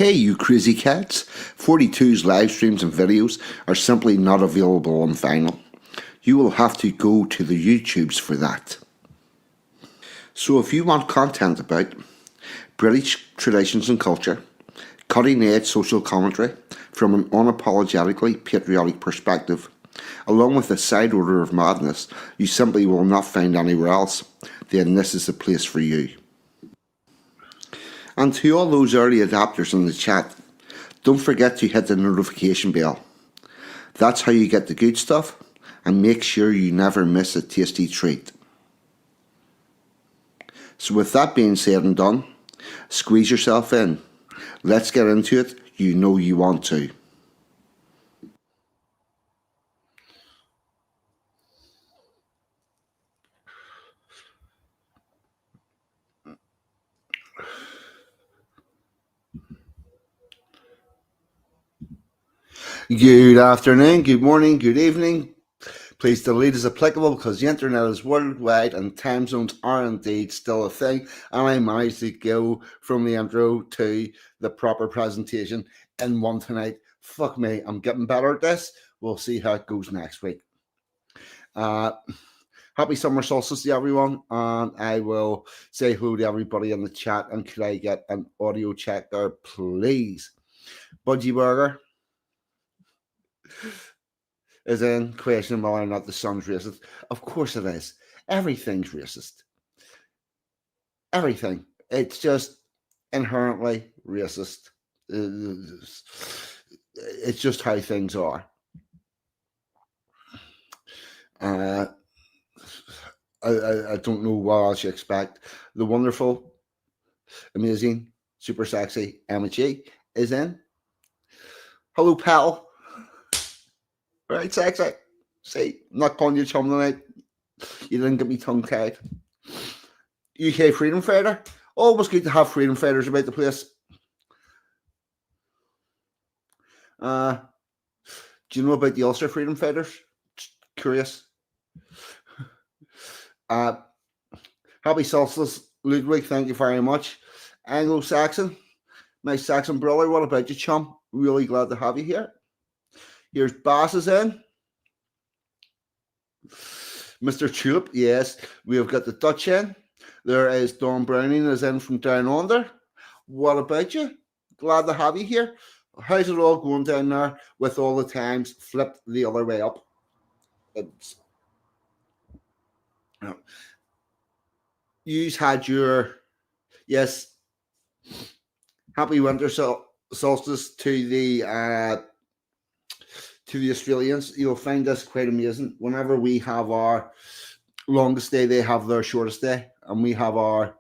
Hey, you crazy cats! 42's live streams and videos are simply not available on vinyl. You will have to go to the YouTubes for that. So if you want content about British traditions and culture, cutting edge social commentary from an unapologetically patriotic perspective, along with a side order of madness you simply will not find anywhere else, then this is the place for you. And to all those early adapters in the chat, don't forget to hit the notification bell. That's how you get the good stuff, and make sure you never miss a tasty treat. So with that being said and done, squeeze yourself in. Let's get into it. You know you want to. Good afternoon, good morning, good evening. Please delete as applicable because the internet is worldwide and time zones are indeed still a thing. And I managed to go from the intro to the proper presentation in one tonight. Fuck me, I'm getting better at this. We'll see how it goes next week. Happy Summer Solstice to everyone, and I will say hello to everybody in the chat. And could I get an audio check there, please? Budgie Burger is in questioning whether or not the sun's racist. Of course it is. Everything's racist. Everything. It's just inherently racist. It's just how things are. I don't know what else you expect. The wonderful, amazing, super sexy Emma G is in. Hello, pal. Right, sexy. See, I'm not calling you chum tonight. You didn't get me tongue-tied. UK Freedom Fighter. Always good to have freedom fighters about the place. Do you know about the Ulster Freedom Fighters? Curious. Happy Solstice, Ludwig. Thank you very much. Anglo-Saxon, my Saxon brother. What about you, chum? Really glad to have you here. Here's Bass is in. Mr. Tulip, yes. We have got the Dutch in. There is Don Browning is in from down under. What about you? Glad to have you here. How's it all going down there with all the times flipped the other way up? You've had your, yes, happy winter solstice to the Australians. You'll find this quite amazing. Whenever we have our longest day, they have their shortest day, and we have our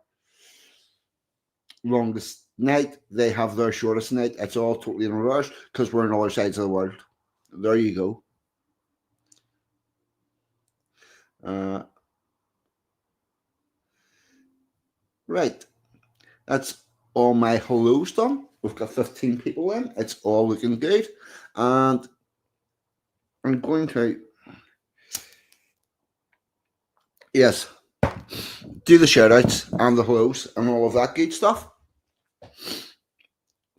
longest night, they have their shortest night. It's all totally in reverse because we're on other sides of the world. There you go. Right. That's all my hellos done. We've got 15 people in. It's all looking good. And I'm going to, yes, do the shout outs and the hellos and all of that good stuff.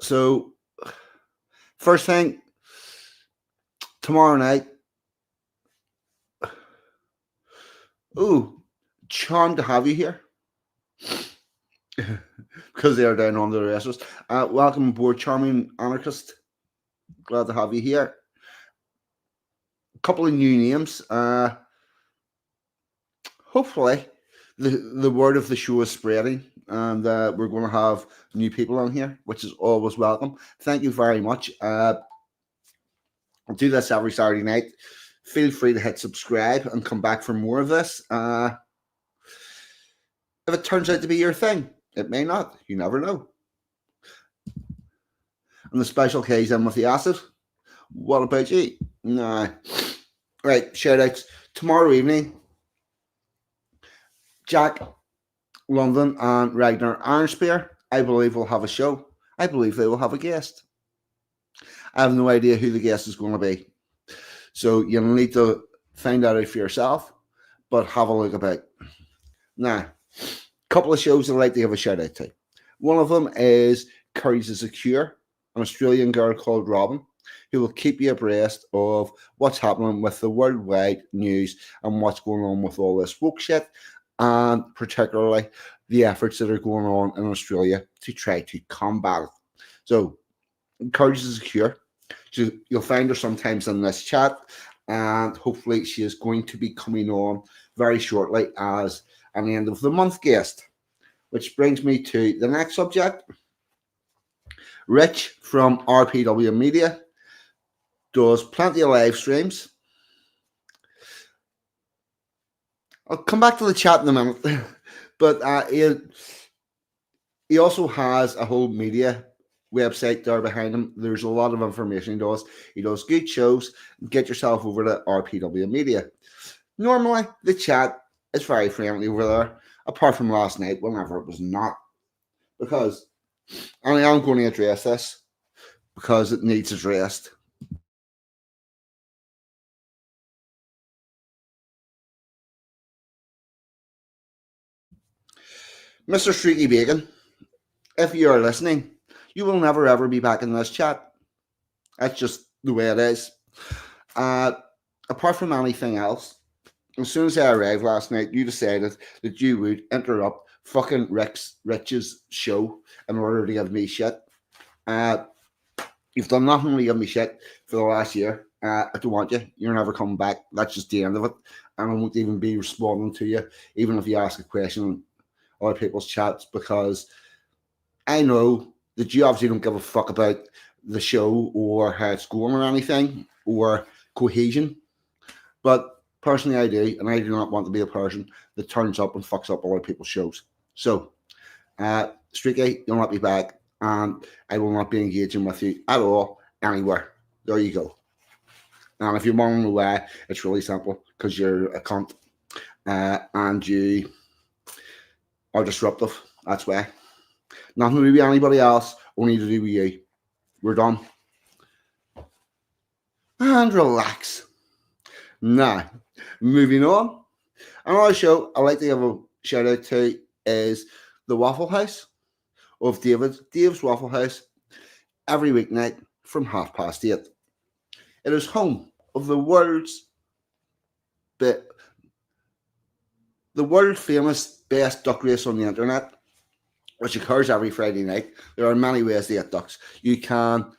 So, first thing, tomorrow night. Ooh, charmed to have you here. Because they are down on the rest of us. Welcome aboard, charming anarchist. Glad to have you here. A couple of new names. Hopefully, the word of the show is spreading, and we're going to have new people on here, which is always welcome. Thank you very much. I'll do this every Saturday night. Feel free to hit subscribe and come back for more of this. If it turns out to be your thing, it may not. You never know. And the special K's in with the acid. What about you? Nah. Right, shout outs. Tomorrow evening, Jack London and Ragnar Ironspear, I believe, will have a show. I believe they will have a guest. I have no idea who the guest is going to be. So you'll need to find out for yourself, but have a look about. Now, a couple of shows I'd like to give a shout out to. One of them is Curry's is a Cure. an Australian girl called Robin, who will keep you abreast of what's happening with the worldwide news and what's going on with all this woke shit, and particularly the efforts that are going on in Australia to try to combat it. So, Courage is secure. You'll find her sometimes in this chat, and hopefully, she is going to be coming on very shortly as an end of the month guest. Which brings me to the next subject. Rich from RPW Media does plenty of live streams. I'll come back to the chat in a minute, but he also has a whole media website there behind him. There's a lot of information he does. He does good shows. Get yourself over to RPW Media. Normally, the chat is very friendly over there, apart from last night, whenever it was not. Because, and I am going to address this, because it needs addressed. Mr. Streaky Bacon, if you are listening, you will never ever be back in this chat. That's just the way it is. Apart from anything else, as soon as I arrived last night, you decided that you would interrupt fucking Rich's show in order to give me shit. You've done nothing to give me shit for the last year. I don't want you. You're never coming back. That's just the end of it. And I won't even be responding to you, even if you ask a question on other people's chats, because I know that you obviously don't give a fuck about the show or how it's going or anything, or cohesion. But personally, I do, and I do not want to be a person that turns up and fucks up other people's shows. So, Streaky, you'll not be back, and I will not be engaging with you at all, anywhere. There you go. And if you're wondering why, it's really simple, because you're a cunt, and you are disruptive. That's why. Nothing to do with anybody else, only to do with you. We're done. And relax. Now, moving on. Another show I like to give a shout out to is the Waffle House of Dave's Waffle House, every weeknight from 8:30. It is home of the world famous best duck race on the internet, which occurs every Friday night. There are many ways to get ducks. You can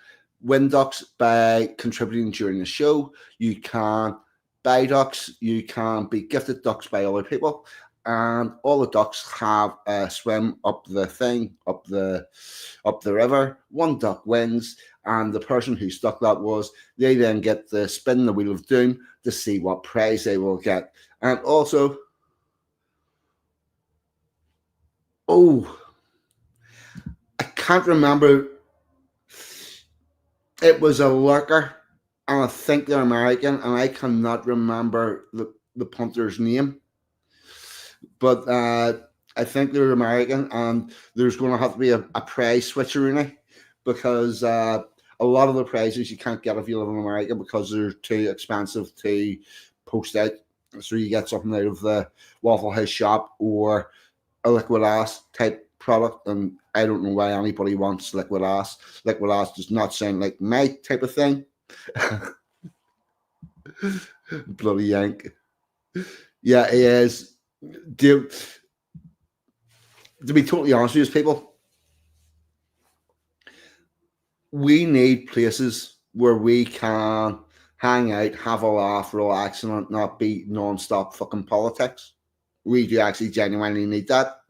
win ducks by contributing during the show. You can buy ducks. You can be gifted ducks by other people. And all the ducks have a swim up the river. One duck wins, and the person who stuck that was, they then get to spin the wheel of doom to see what prize they will get. And also, I can't remember. It was a lurker, and I think they're American, and I cannot remember the punter's name. But I think they're American, and there's going to have to be a prize switcheroo, because a lot of the prizes you can't get if you live in America because they're too expensive to post out. So you get something out of the Waffle House shop or a liquid ass type product, and I don't know why anybody wants liquid ass. Liquid ass does not sound like my type of thing. Bloody yank. Yeah, it is. To be totally honest with you, people, we need places where we can hang out, have a laugh, relax, and not be non-stop fucking politics. We do actually genuinely need that.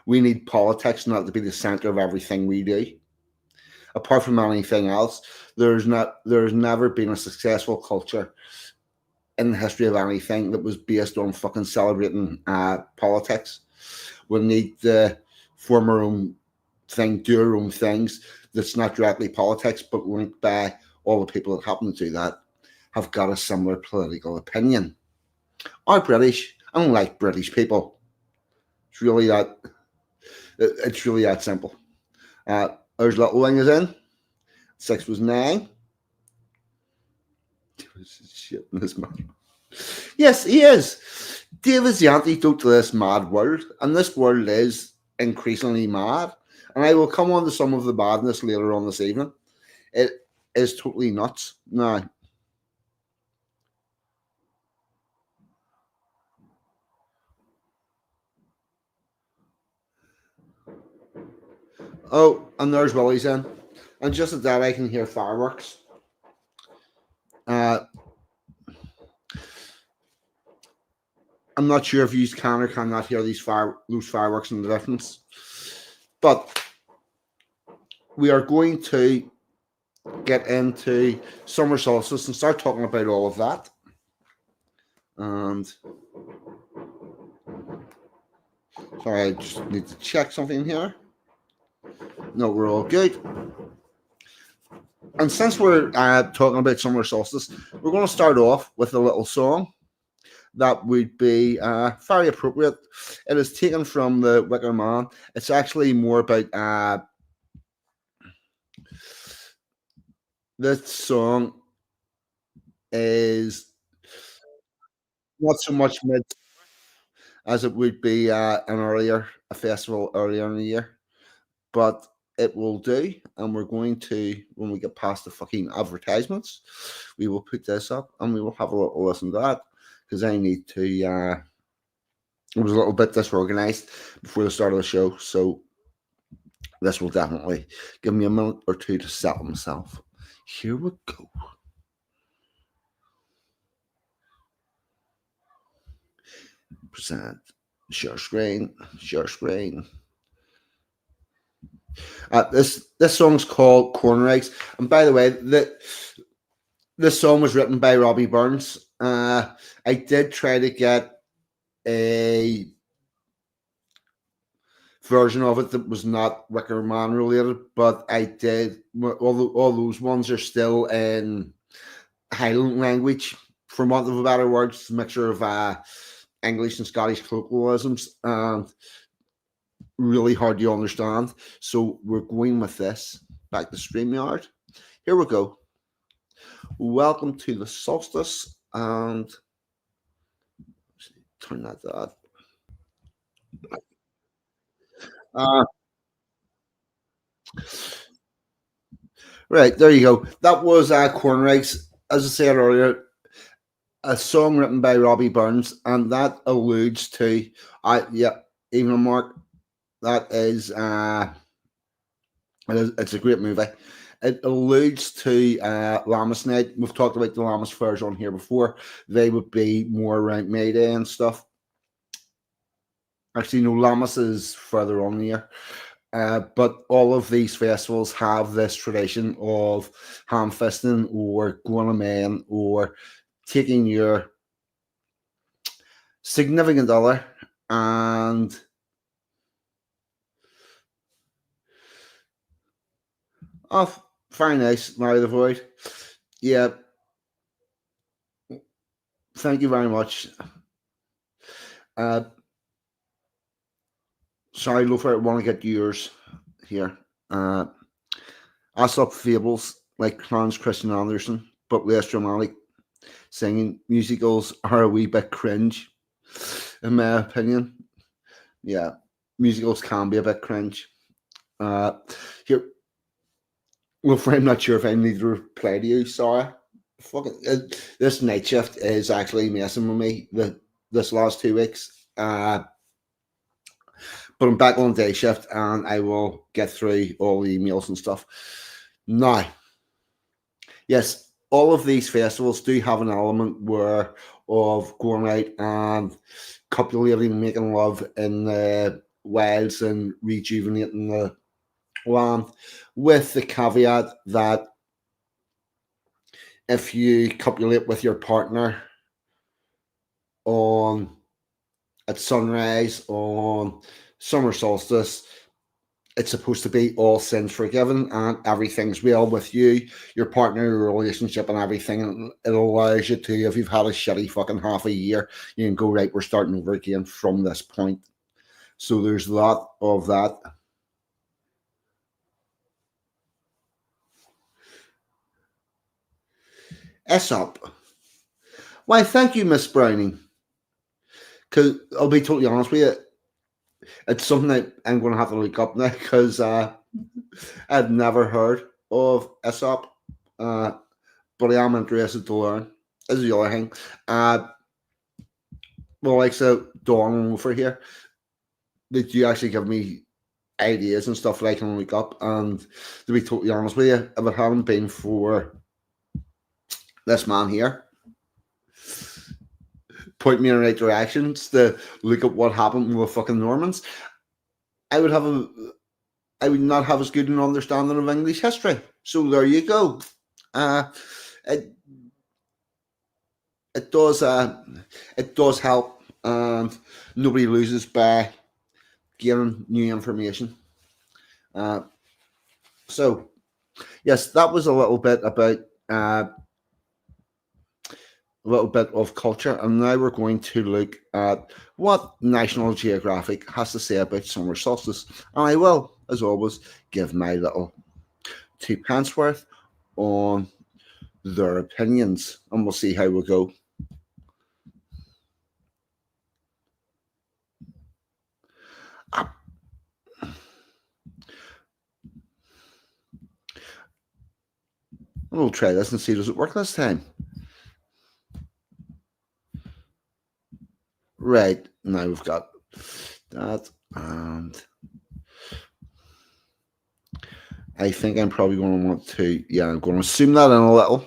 We need politics not to be the center of everything we do. Apart from anything else, there's never been a successful culture in the history of anything that was based on fucking celebrating politics. We need to form our own thing, do our own things that's not directly politics, but linked by all the people that happen to do that have got a similar political opinion. Are British, unlike British people. It's really that simple. There's Little Wing is in. 6 was 9. Shit in this man. Yes, he is. Dave is the antidote to this mad world, and this world is increasingly mad. And I will come on to some of the badness later on this evening. It is totally nuts. Now, oh, and there's Willie's in. And just at that, I can hear fireworks. Uh, I'm not sure if you can or cannot hear those fireworks in the distance. But we are going to get into summer solstice and start talking about all of that. And sorry, I just need to check something here. No, we're all good. And since we're talking about summer solstice, we're going to start off with a little song that would be very appropriate. It is taken from the Wicker Man. It's actually more about this song is not so much mid as it would be a festival earlier in the year, but it will do. And we're going to, when we get past the fucking advertisements, we will put this up and we will have a little listen to that because I need to. I was a little bit disorganized before the start of the show, so this will definitely give me a minute or two to settle myself. Here we go. Present. Share screen. Share screen. This song's called Corner Eggs, and by the way, this song was written by Robbie Burns. I did try to get a version of it that was not Wicker Man related, but I did. All those ones are still in Highland language, for want of a better word. It's a mixture of English and Scottish colloquialisms, and really hard to understand. So we're going with this back to StreamYard. Here we go. Welcome to the solstice, and turn that to that. Right, there you go. That was Corner Eggs. As I said earlier, a song written by Robbie Burns, and that alludes to, yeah, even Mark. That is, it's a great movie. It alludes to Lammas Night. We've talked about the Lammas fairs on here before. They would be more around May Day and stuff. Actually, no, Lammas is further on the year. But all of these festivals have this tradition of ham fisting or going a man or taking your significant other and oh, very nice, Larry the Void. Yeah, thank you very much. Uh, sorry, Lofer, I want to get yours here. Aesop fables like Hans Christian Andersen, but less dramatic. Singing musicals are a wee bit cringe, in my opinion. Yeah, musicals can be a bit cringe. Uh, here, well, I'm not sure if I need to reply to you. Sorry, fucking this night shift is actually messing with me this last 2 weeks. But I'm back on day shift, and I will get through all the emails and stuff. Now, yes, all of these festivals do have an element where of going out and copulating, making love in the wilds and rejuvenating the land, with the caveat that if you copulate with your partner on at sunrise on summer solstice, it's supposed to be all sins forgiven and everything's well with you, your partner, your relationship, and everything. And it allows you to, if you've had a shitty fucking half a year, you can go, right, we're starting over again from this point. So there's a lot of that. Aesop. Why, thank you, Miss Browning. Because I'll be totally honest with you, It's something that I'm going to have to look up now because I'd never heard of Aesop, uh, but I am interested to learn. This is the other thing. Uh, well, like so, Dawn over here, did you actually give me ideas and stuff that I can look up? And to be totally honest with you, if it hadn't been for this man here, point me in the right directions to look at what happened with fucking Normans, I would have a I would not have as good an understanding of English history. So there you go. Uh, it it does it does help, and nobody loses by gaining new information. Uh, so yes, that was a little bit about a little bit of culture, and now we're going to look at what National Geographic has to say about summer solstice. And I will, as always, give my little two pence worth on their opinions, and we'll see how we go. We'll try this and see does it work this time. Right, now we've got that, and I think I'm probably going to want to, yeah, I'm going to zoom that in a little.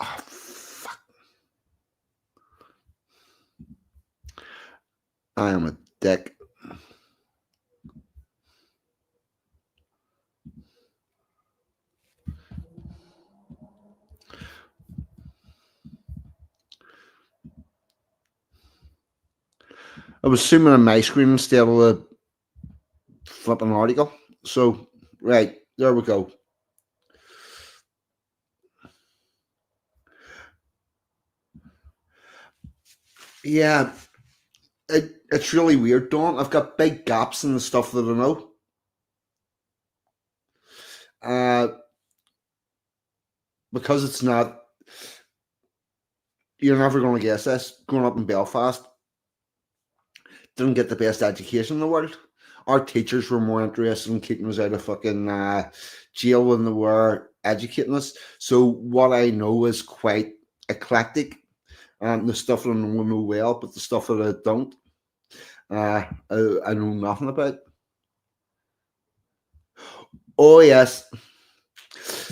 Oh, fuck. I am a dick. I was zooming on my screen instead of the flipping article. So, right, there we go. Yeah, it's really weird, Don. I've got big gaps in the stuff that I know. Uh, because it's not, you're never going to guess this. Growing up in Belfast, didn't get the best education in the world. Our teachers were more interested in keeping us out of fucking jail than they were educating us. So what I know is quite eclectic. And the stuff that I know well, but the stuff that I don't, I know nothing about. Oh yes,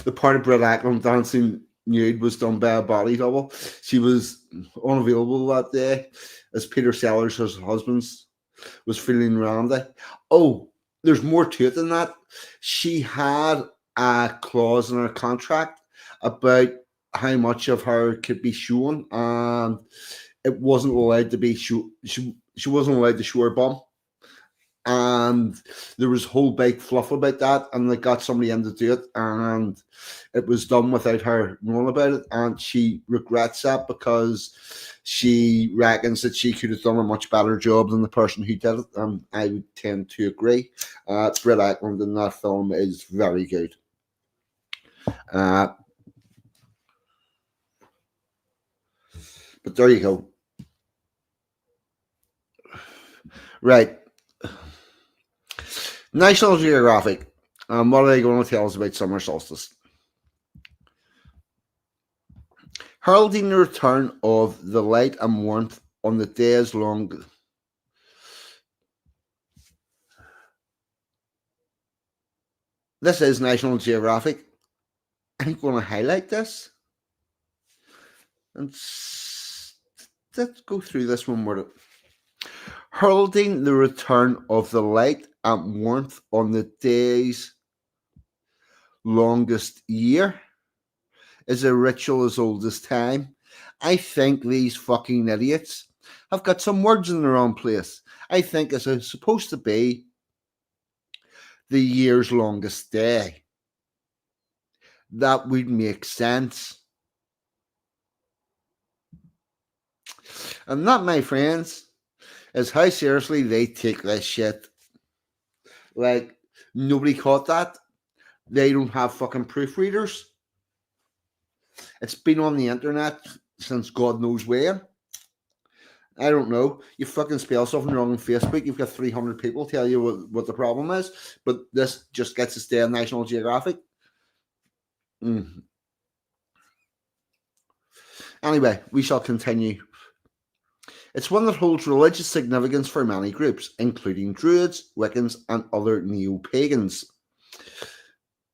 the part of Brit Ackland dancing nude was done by a body double. She was unavailable that day, as Peter Sellers, her husband's, was feeling randy. Oh, there's more to it than that. She had a clause in her contract about how much of her could be shown, and it wasn't allowed to be she wasn't allowed to show her bum, and there was whole big fluff about that, and they got somebody in to do it, and it was done without her knowing about it, and she regrets that because she reckons that she could have done a much better job than the person who did it, and I would tend to agree. Britt Eklund in that film is very good. uh, but there you go. Right, National Geographic. What are they going to tell us about summer solstice? Heralding the return of the light and warmth on the days long. This is National Geographic. I'm going to highlight this and let's go through this one more. Heralding the return of the light and warmth on the day's longest year is a ritual as old as time. I think these fucking idiots have got some words in the wrong place. I think it's supposed to be the year's longest day. That would make sense. And that, my friends, is how seriously they take this shit. Like, nobody caught that. They don't have fucking proofreaders. It's been on the internet since God knows when. I don't know. You fucking spell something wrong on Facebook, you've got 300 people tell you what the problem is, but this just gets to stay on National Geographic. Mm. Anyway, we shall continue. It's one that holds religious significance for many groups, including Druids, Wiccans, and other neo pagans.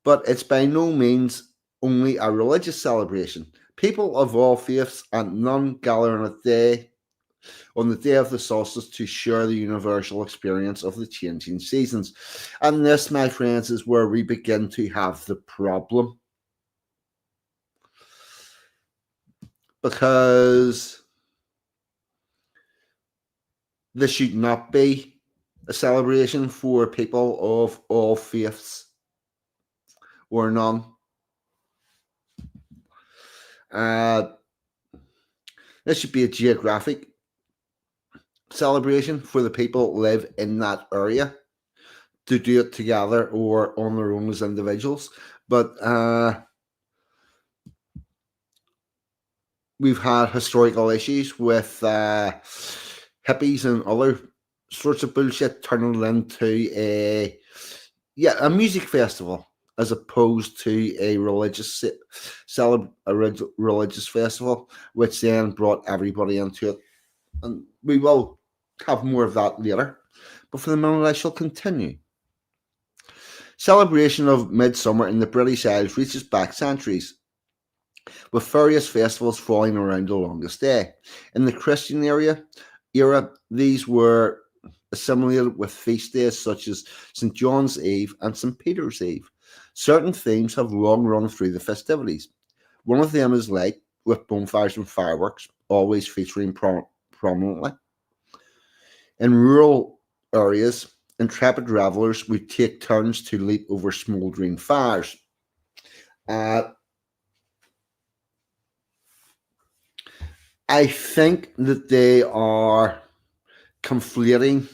But it's by no means only a religious celebration. People of all faiths and none gather on the day of the solstice to share the universal experience of the changing seasons. And this, my friends, is where we begin to have the problem. Because this should not be a celebration for people of all faiths or none. Uh, this should be a geographic celebration for the people that live in that area to do it together or on their own as individuals. But we've had historical issues with hippies and other sorts of bullshit turning it into a music festival as opposed to a religious festival, which then brought everybody into it. And we will have more of that later. But for the moment, I shall continue. Celebration of midsummer in the British Isles reaches back centuries, with various festivals falling around the longest day. In the Christian era, these were assimilated with feast days such as St. John's Eve and St. Peter's Eve. Certain themes have long run through the festivities. One of them is light, with bonfires and fireworks, always featuring prominently. In rural areas, intrepid revelers would take turns to leap over smouldering fires. Uh, I think that they are conflating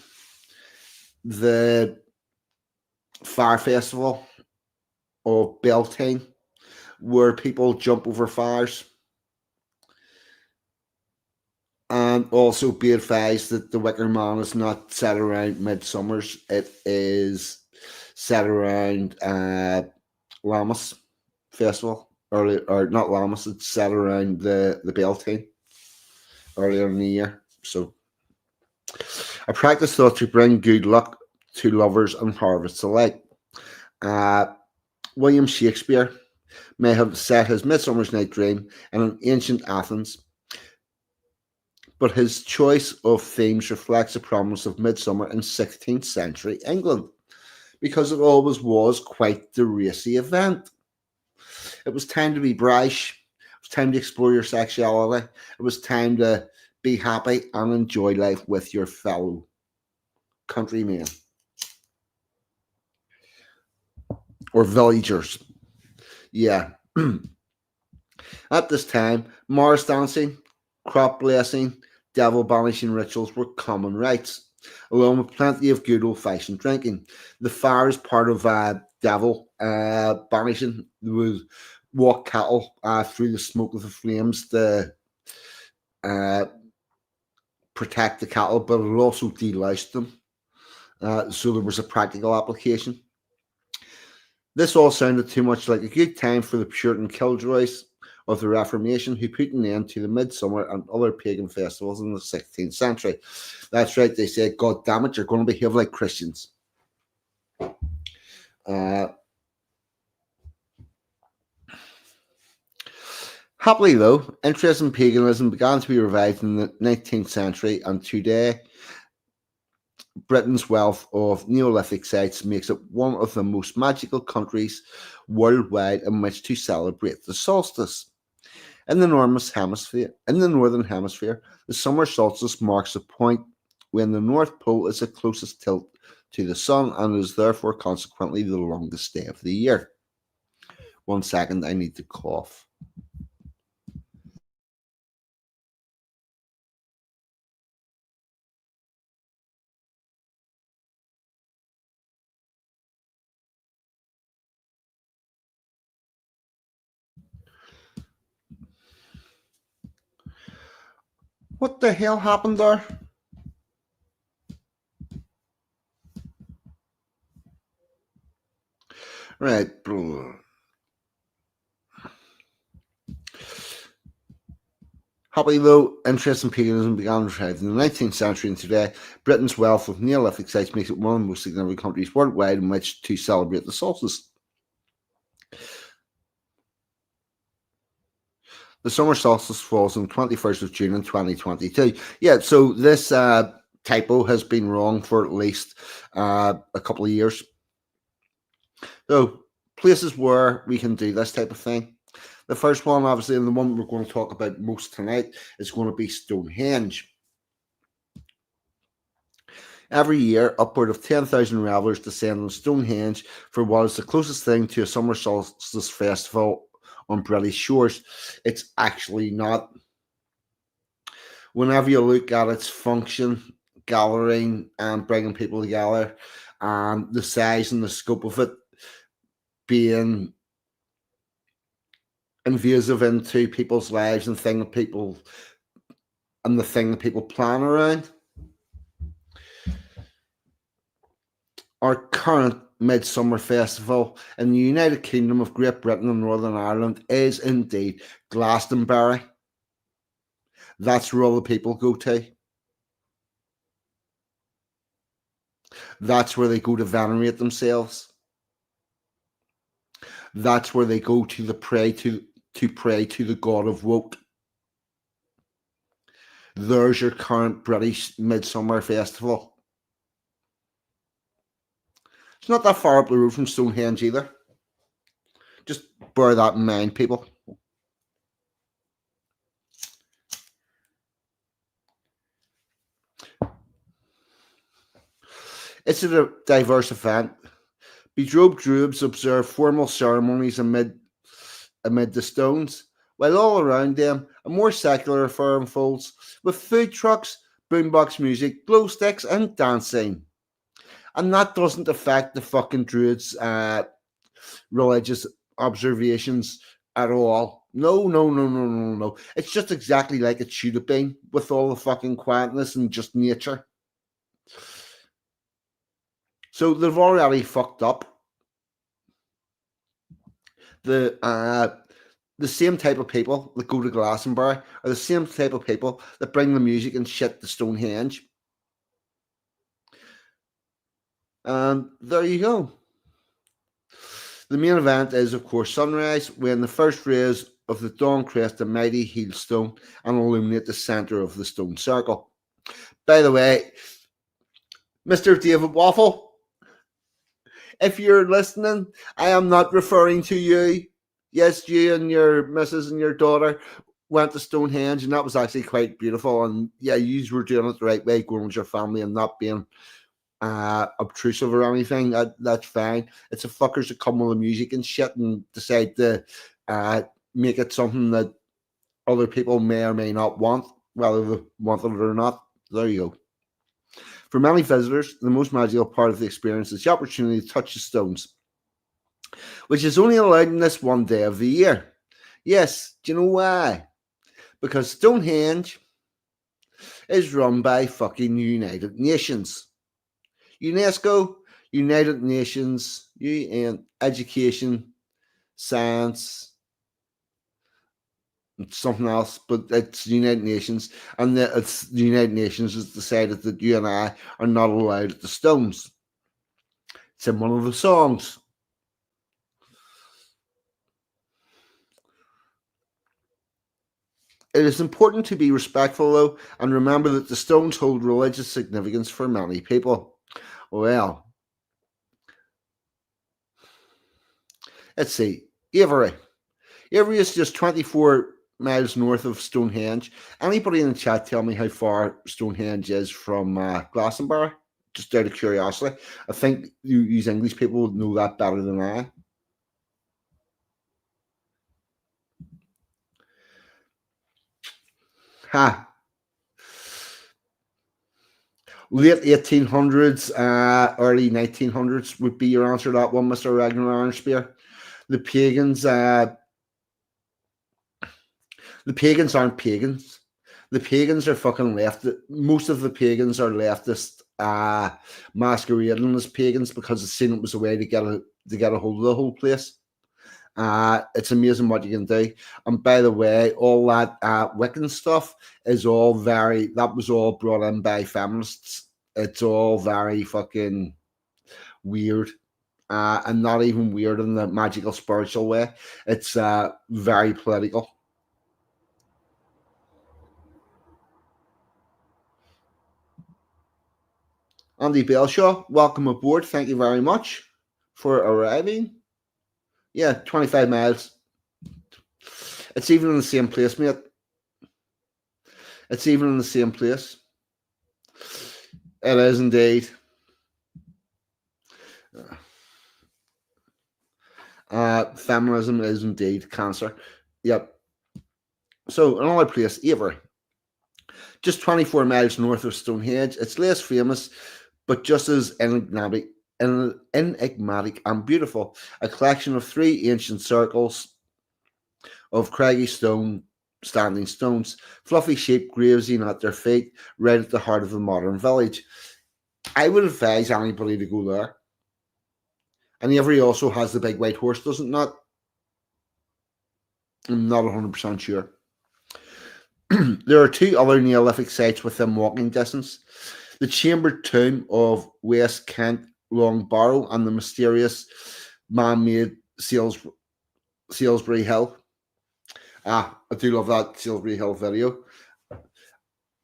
the fire festival of Beltane, where people jump over fires. And also be advised that the Wicker Man is not set around Midsummers. It is set around Lammas Festival. Or not Lammas, it's set around the Beltane earlier in the year. So a practice thought to bring good luck to lovers and harvests alike. Uh, William Shakespeare may have set his Midsummer's Night Dream in an ancient Athens, but his choice of themes reflects the promise of midsummer in 16th century England, because it always was quite the racy event. It was time to be brash, it was time to explore your sexuality, it was time to be happy and enjoy life with your fellow countrymen or villagers. Yeah. At this time, Morris dancing, crop blessing, devil banishing rituals were common rites, along with plenty of good old fashioned drinking. The fire is part of devil banishing. There was walk cattle through the smoke of the flames to uh, protect the cattle, but it also deloused them. So there was a practical application. This all sounded too much like a good time for the Puritan killjoys of the Reformation, who put an end to the midsummer and other pagan festivals in the 16th century. That's right, they said, God damn it, you're going to behave like Christians. Happily, though, interest in paganism began to be revived in the 19th century, and today, Britain's wealth of Neolithic sites makes it one of the most magical countries worldwide in which to celebrate the solstice. In the northern hemisphere, the summer solstice marks a point when the North Pole is the closest tilt to the sun and is therefore consequently the longest day of the year. 1 second, I need to cough. What the hell happened there? Right. Happily though, interest in paganism began to thrive in the 19th century, and today Britain's wealth of Neolithic sites makes it one of the most significant countries worldwide in which to celebrate the solstice. The summer solstice falls on the 21st of June in 2022. Yeah, so this typo has been wrong for at least a couple of years. So, places where we can do this type of thing. The first one, obviously, and the one we're going to talk about most tonight, is going to be Stonehenge. Every year, upward of 10,000 revellers descend on Stonehenge for what is the closest thing to a summer solstice festival on British shores. It's actually not. Whenever you look at its function, gathering and bringing people together, and the size and the scope of it being invasive into people's lives and thing that people and the thing that people plan around, our current Midsummer Festival in the United Kingdom of Great Britain and Northern Ireland is indeed Glastonbury. That's where all the people go to. That's where they go to venerate themselves. That's where they go to pray to the god of woke. There's your current British Midsummer Festival. It's not that far up the road from Stonehenge either. Just bear that in mind, people. It's a diverse event. Bedrobed druids observe formal ceremonies amid the stones, while all around them a more secular affair unfolds with food trucks, boombox music, glow sticks, and dancing. And that doesn't affect the fucking druids' religious observations at all. No, no, no, no, no, no. It's just exactly like it should have been, with all the fucking quietness and just nature. So they've already fucked up. The same type of people that go to Glastonbury are the same type of people that bring the music and shit to Stonehenge. And there you go. The main event is, of course, sunrise, when the first rays of the dawn crest a mighty hailstone and illuminate the centre of the stone circle. By the way, Mr. David Waffle, if you're listening, I am not referring to you. Yes, you and your missus and your daughter went to Stonehenge, and that was actually quite beautiful. And yeah, you were doing it the right way, going with your family and not being obtrusive or anything. That's fine. It's the fuckers that come with the music and shit and decide to make it something that other people may or may not want, whether they want it or not. There you go. For many visitors, the most magical part of the experience is the opportunity to touch the stones, which is only allowed in this one day of the year. Yes, do you know why? Because Stonehenge is run by fucking United Nations. UNESCO, United Nations, UN, Education, Science, something else, but it's United Nations, and it's the United Nations has decided that you and I are not allowed at the stones. It's in one of the songs. It is important to be respectful, though, and remember that the stones hold religious significance for many people. Well, let's see. Avery. Avery is just 24 miles north of Stonehenge. Anybody in the chat tell me how far Stonehenge is from Glastonbury? Just out of curiosity. I think you English people would know that better than I. Ha. Late 1800s, early 1900s would be your answer to that one, Mr. Ragnar Arnspear. The pagans aren't pagans. The pagans are fucking left. Most of the pagans are leftist, masquerading as pagans because it's seen it was a way to get a hold of the whole place. It's amazing what you can do. And by the way, all that Wiccan stuff is all that was all brought in by feminists. It's all very fucking weird. And not even weird in the magical spiritual way. It's very political. Andy Belshaw, welcome aboard. Thank you very much for arriving. Yeah, 25 miles. It's even in the same place, mate. It's even in the same place. It is indeed. Feminism is indeed cancer. Yep. So another place, Avery. Just 24 miles north of Stonehenge. It's less famous, but just as enigmatic and beautiful. A collection of three ancient circles of craggy standing stones, fluffy sheep grazing at their feet, right at the heart of a modern village. I would advise anybody to go there. And Avery also has the big white horse, does it not? I'm not 100% sure. There are two other Neolithic sites within walking distance: the chambered tomb of West Kent Long Barrow and the mysterious man-made Salisbury Hill. I do love that Salisbury Hill video.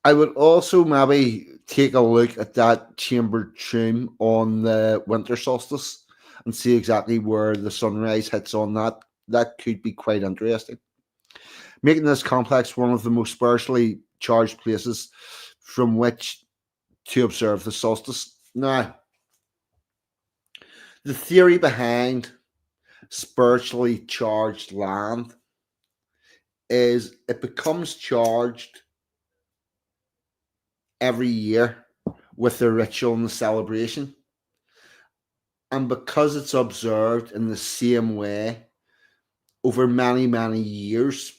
I would also maybe take a look at that chambered tomb on the winter solstice and see exactly where the sunrise hits on that. That could be quite interesting, making this complex one of the most spiritually charged places from which to observe the solstice. Now, the theory behind spiritually charged land is it becomes charged every year with the ritual and the celebration. And because it's observed in the same way over many, many years,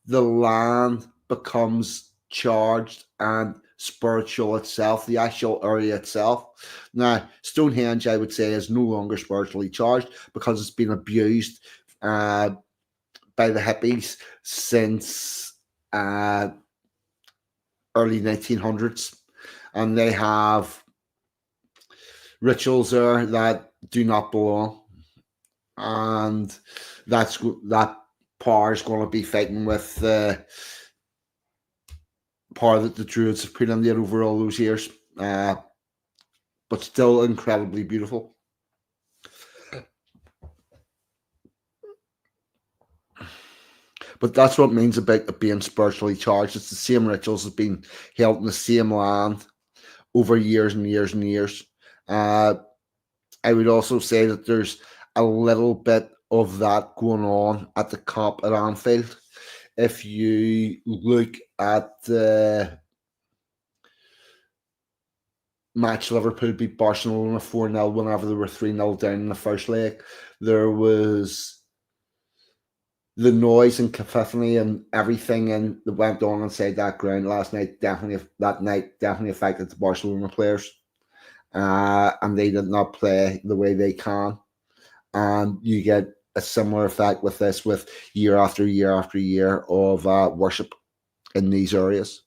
the land becomes charged and spiritual itself, the actual area itself. Now, Stonehenge, I would say, is no longer spiritually charged because it's been abused by the hippies since early 1900s, and they have rituals there that do not belong, and that power is going to be fighting with the power that the Druids have put in there over all those years, but still incredibly beautiful. But that's what it means about it being spiritually charged. It's the same rituals have been held in the same land over years and years and years. I would also say that there's a little bit of that going on at the Kop at Anfield. If you look at the match Liverpool beat Barcelona 4-0 whenever they were 3-0 down in the first leg, there was the noise and cacophony and everything and that went on inside that ground last night definitely affected the Barcelona players. And they did not play the way they can. And you get a similar effect with this, with year after year after year of worship in these areas.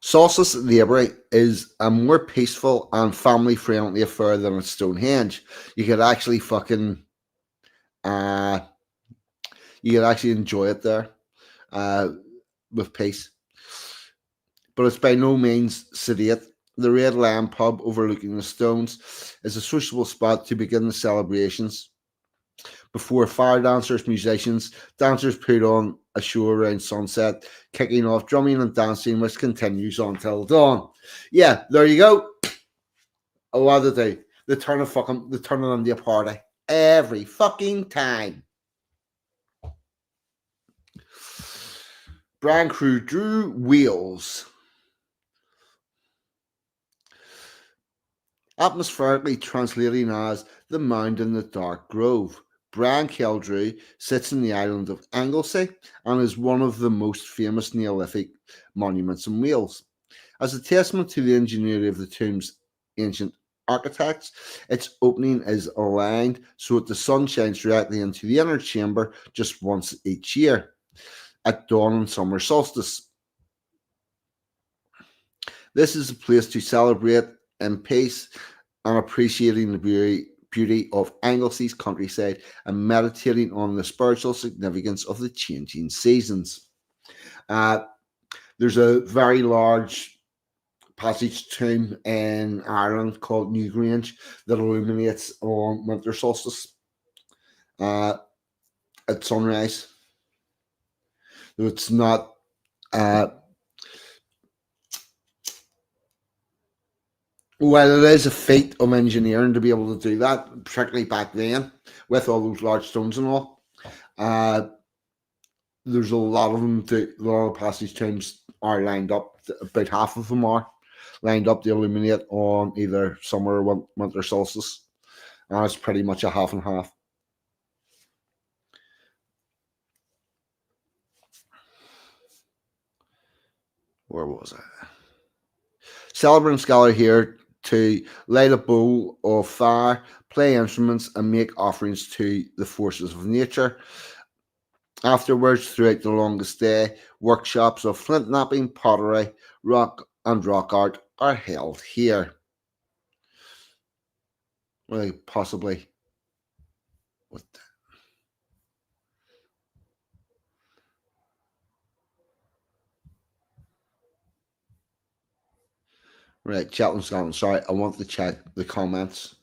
Solstice at the Abbey is a more peaceful and family-friendly affair than at Stonehenge. You could actually enjoy it there with peace. But it's by no means sedate. The Red Lion pub overlooking the stones is a sociable spot to begin the celebrations. Before fire dancers, musicians, dancers put on a show around sunset, kicking off drumming and dancing, which continues until dawn. Yeah, there you go. A lot of the day, they turn it into a party every fucking time. Brand crew Drew Wheels. atmospherically translating as the Mound in the Dark Grove. Brian Keldrew sits in the island of Anglesey and is one of the most famous Neolithic monuments in Wales. As a testament to the ingenuity of the tomb's ancient architects, its opening is aligned so that the sun shines directly into the inner chamber just once each year, at dawn and summer solstice. This is a place to celebrate in peace and appreciating the beauty of Anglesey's countryside and meditating on the spiritual significance of the changing seasons. Uh, there's a very large passage tomb in Ireland called Newgrange that illuminates on winter solstice uh, at sunrise. It's not uh, well, it is a feat of engineering to be able to do that, particularly back then with all those large stones and all. Uh, there's a lot of them. A lot of passage tombs are lined up. About half of them are lined up to illuminate on either summer or winter solstice. And it's pretty much a half and half. Where was I? Celebrants gather here to light a bowl of fire, play instruments, and make offerings to the forces of nature. Afterwards, throughout the longest day, workshops of flint knapping, pottery, rock art are held here. Well, possibly. What? Right, Cheltenham, Scotland. Sorry, I want to check the comments.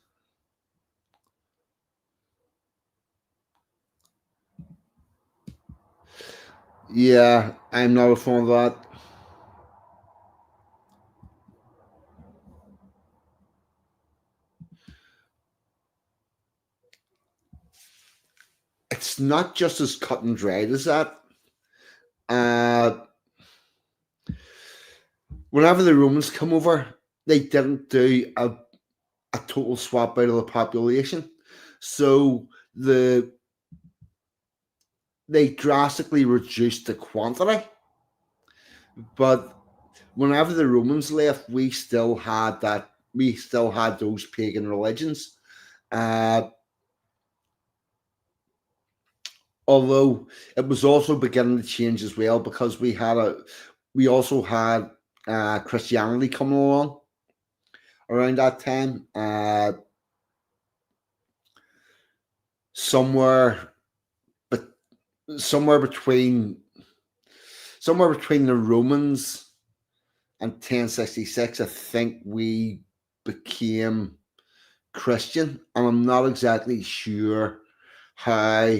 Yeah, I'm not a fan of that. It's not just as cut and dried as that. Uh, Whenever the Romans come over, they didn't do a total swap out of the population. So they drastically reduced the quantity. But whenever the Romans left, we still had those pagan religions. Uh, Although it was also beginning to change as well because we also had Christianity coming along around that time. Somewhere, but somewhere between somewhere between the Romans and 1066, I think we became Christian, and I'm not exactly sure how.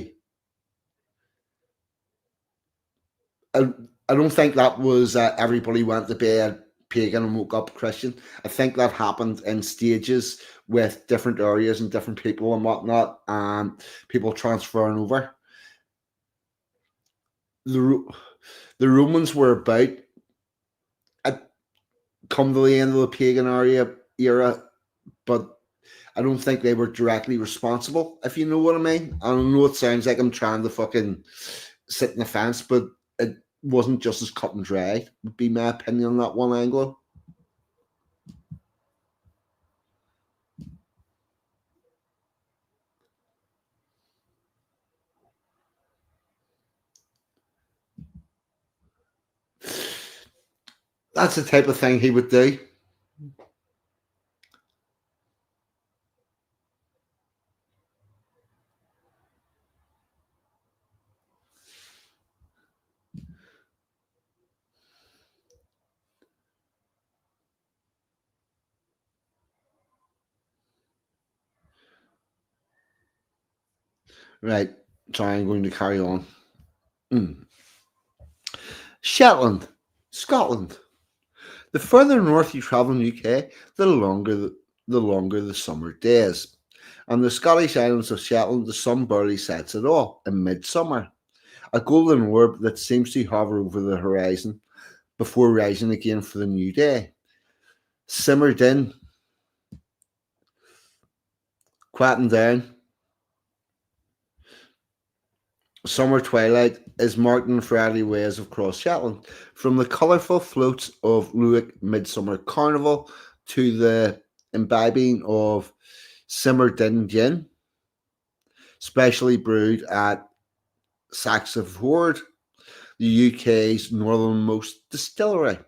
I, I don't think that was everybody went to bed pagan and woke up Christian. I think that happened in stages with different areas and different people and whatnot, and people transferring over. The the Romans were about at come to the end of the pagan era, but I don't think they were directly responsible. If you know what I mean. I don't know. It sounds like I'm trying to fucking sit in the fence, but it wasn't just as cut and dry. Would be my opinion on that one angle. That's the type of thing he would do. Right. Sorry, I'm going to carry on. Mm. Shetland, Scotland. The further north you travel in the UK, the longer the summer days. On the Scottish islands of Shetland, the sun barely sets at all in midsummer, a golden orb that seems to hover over the horizon before rising again for the new day. Simmered in Quieting down, summer twilight is marked in friendly ways across Shetland, from the colourful floats of Luick Midsummer Carnival to the imbibing of Simmer Din Gin, specially brewed at Saxon the UK's northernmost distillery.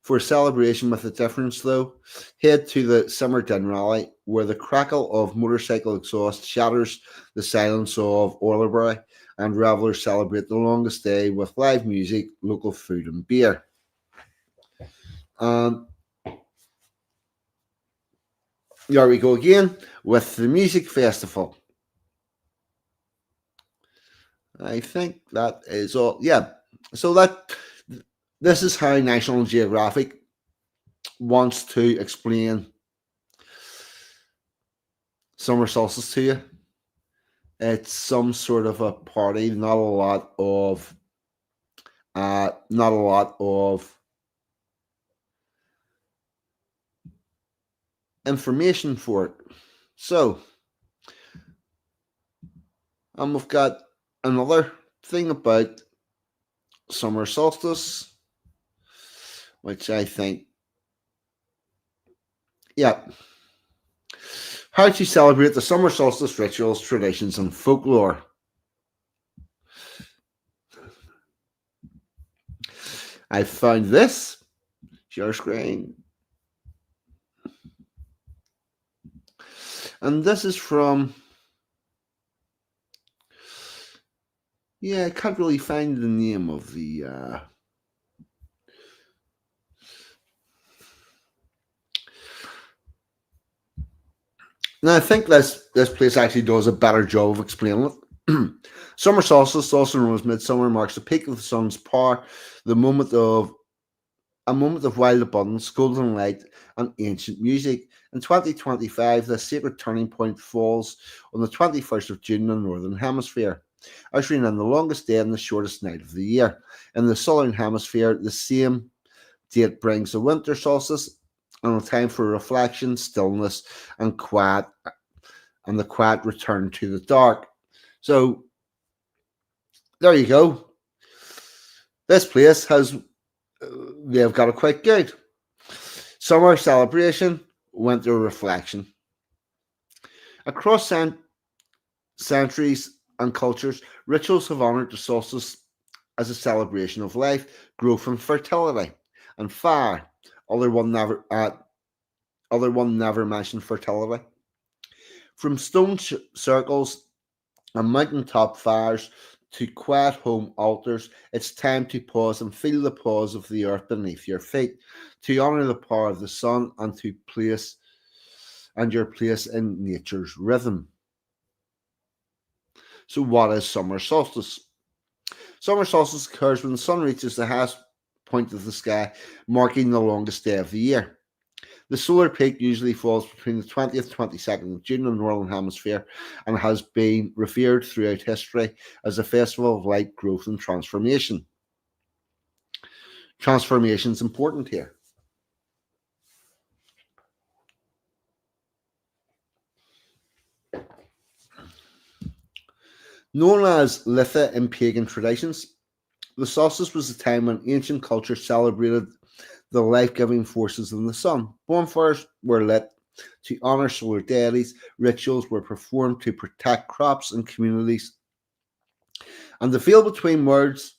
For a celebration with a difference, though, head to the Summer Din Rally, where the crackle of motorcycle exhaust shatters the silence of Orlebury, and revellers celebrate the longest day with live music, local food, and beer. And there we go again with the music festival. I think that is all. Yeah. So this is how National Geographic wants to explain summer solstice to you. It's some sort of a party, not a lot of information for it. So, we've got another thing about summer solstice, which I think, yeah, how to celebrate the summer solstice rituals, traditions, and folklore. I found this. Share screen. And this is from, I can't really find the name of the. Now I think this place actually does a better job of explaining it. Summer solstice, also known as midsummer, marks the peak of the sun's power, the moment of a moment of wild abundance, golden light, and ancient music. In 2025, the sacred turning point falls on the 21st of June in the Northern Hemisphere, ushering in the longest day and the shortest night of the year. In the Southern Hemisphere, the same date brings the winter solstice and a time for reflection, stillness, and quiet, and the quiet return to the dark. So, there you go. This place they've got it quite good. Summer celebration, winter reflection. Across centuries and cultures, rituals have honoured the solstice as a celebration of life, growth, and fertility. And fire, other one never mentioned fertility. From stone circles and mountaintop fires to quiet home altars, it's time to pause and feel the pause of the earth beneath your feet, to honour the power of the sun and your place in nature's rhythm. So, what is summer solstice? Summer solstice occurs when the sun reaches the highest point of the sky, marking the longest day of the year. The solar peak usually falls between the 20th and 22nd of June in the Northern Hemisphere and has been revered throughout history as a festival of light, growth, and transformation. Transformation is important here. Known as Litha in pagan traditions, the solstice was a time when ancient culture celebrated the life-giving forces in the sun. Bonfires were lit to honour solar deities, rituals were performed to protect crops and communities, and the veil between worlds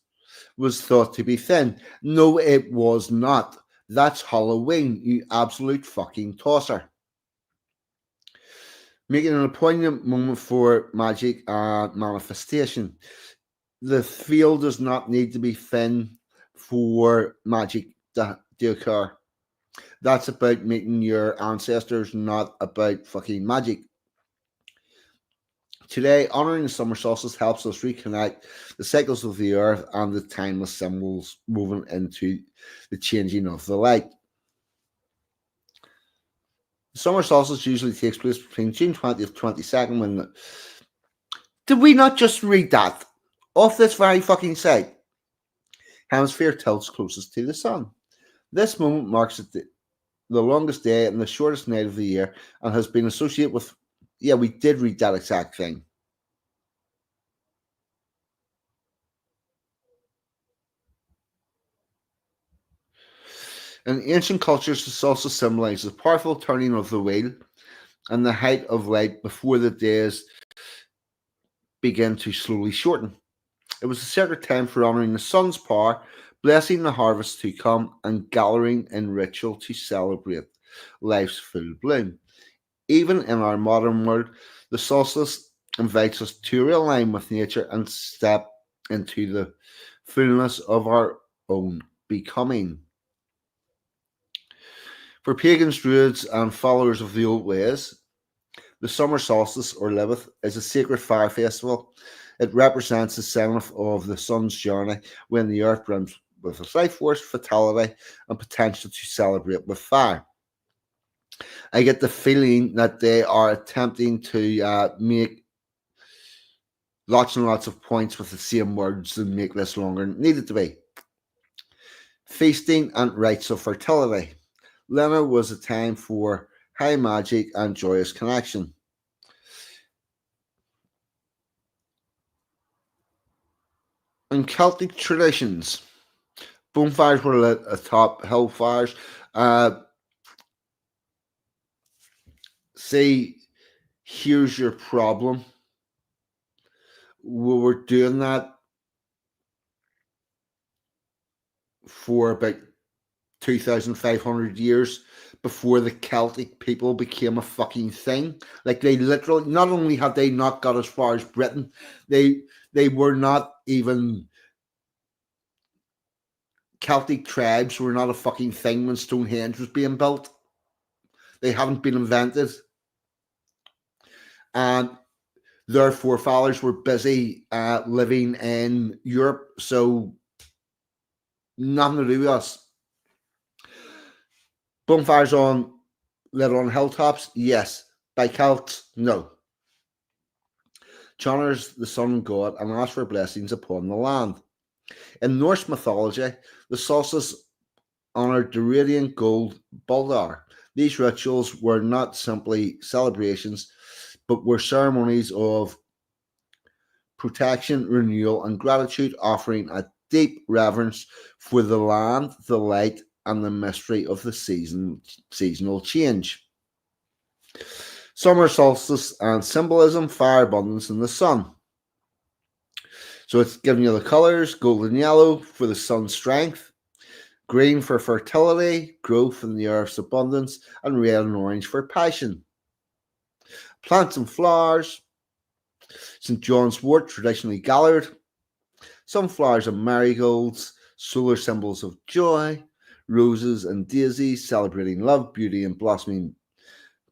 was thought to be thin. No, it was not. That's Halloween, you absolute fucking tosser. Making an poignant moment for magic and manifestation. The veil does not need to be thin for magic to occur. That's about meeting your ancestors, not about fucking magic. Today, honouring the summer solstice helps us reconnect the cycles of the earth and the timeless symbols woven into the changing of the light. The summer solstice usually takes place between June 20th and 22nd when Did we not just read that? Off this very fucking site. Hemisphere tilts closest to the sun. This moment marks the longest day and the shortest night of the year and has been associated with Yeah, we did read that exact thing. In ancient cultures, this also symbolizes the powerful turning of the wheel and the height of light before the days begin to slowly shorten. It was a sacred time for honoring the sun's power, blessing the harvest to come, and gathering in ritual to celebrate life's full bloom. Even in our modern world, the solstice invites us to realign with nature and step into the fullness of our own becoming. For pagans, druids, and followers of the old ways, the summer solstice, or Lilith, is a sacred fire festival. It represents the zenith of the sun's journey when the earth brims with its life force, vitality, and potential to celebrate with fire. I get the feeling that they are attempting to make lots and lots of points with the same words and make this longer than it needed to be. Feasting and rites of fertility. Lena was a time for high magic and joyous connection. In Celtic traditions, bonfires were lit atop hill fires. Uh, say, here's your problem. We were doing that for about 2,500 years before the Celtic people became a fucking thing. Like they literally, not only had they not got as far as Britain, they they were not even Celtic tribes were not a fucking thing when Stonehenge was being built. They hadn't been invented, and their forefathers were busy living in Europe, so nothing to do with us. Bonfires on lit on hilltops, yes. By Celts, no. Honors the sun god and asks for blessings upon the land. In Norse mythology, the solstice honored the radiant gold Baldar. These rituals were not simply celebrations, but were ceremonies of protection, renewal, and gratitude, offering a deep reverence for the land, the light, and the mystery of the seasonal change. Summer solstice and symbolism, fire, abundance, and the sun. So it's giving you the colors: gold and yellow for the sun's strength, green for fertility, growth in the earth's abundance, and red and orange for passion. Plants and flowers: St. John's wort, traditionally gathered. Sunflowers and marigolds, solar symbols of joy. Roses and daisies, celebrating love, beauty, and blossoming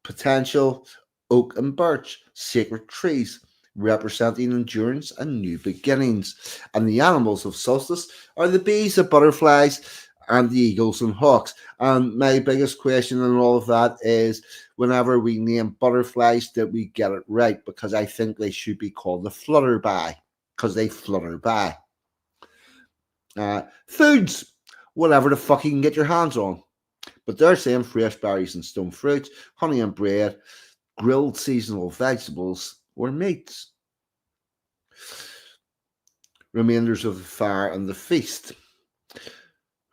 potential. Oak and birch, sacred trees, representing endurance and new beginnings. And the animals of solstice are the bees, the butterflies, and the eagles and hawks. And my biggest question in all of that is whenever we name butterflies, did we get it right? Because I think they should be called the flutterby, because they flutter by. Foods, whatever the fuck you can get your hands on. But they're saying fresh berries and stone fruits, honey and bread, grilled seasonal vegetables or meats. Remainders of the fire and the feast.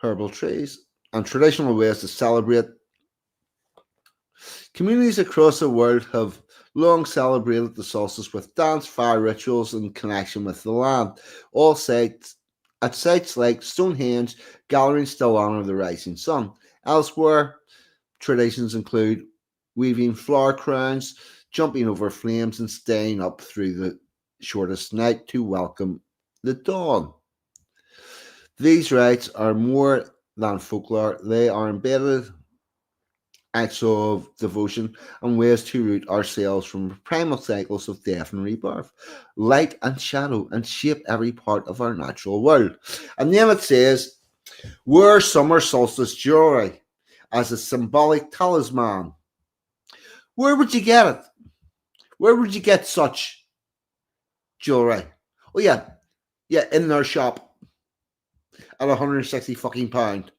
Herbal trees and traditional ways to celebrate. Communities across the world have long celebrated the solstice with dance, fire rituals, and connection with the land. All sites at sites like Stonehenge, gatherings still honour the rising sun. Elsewhere, traditions include weaving flower crowns, jumping over flames, and staying up through the shortest night to welcome the dawn. These rites are more than folklore, they are embedded acts of devotion and ways to root ourselves from the primal cycles of death and rebirth, light and shadow, and shape every part of our natural world. And then it says, wear summer solstice jewelry as a symbolic talisman. Where would you get it? Where would you get such jewelry? Oh yeah, in their shop at 160 fucking pound.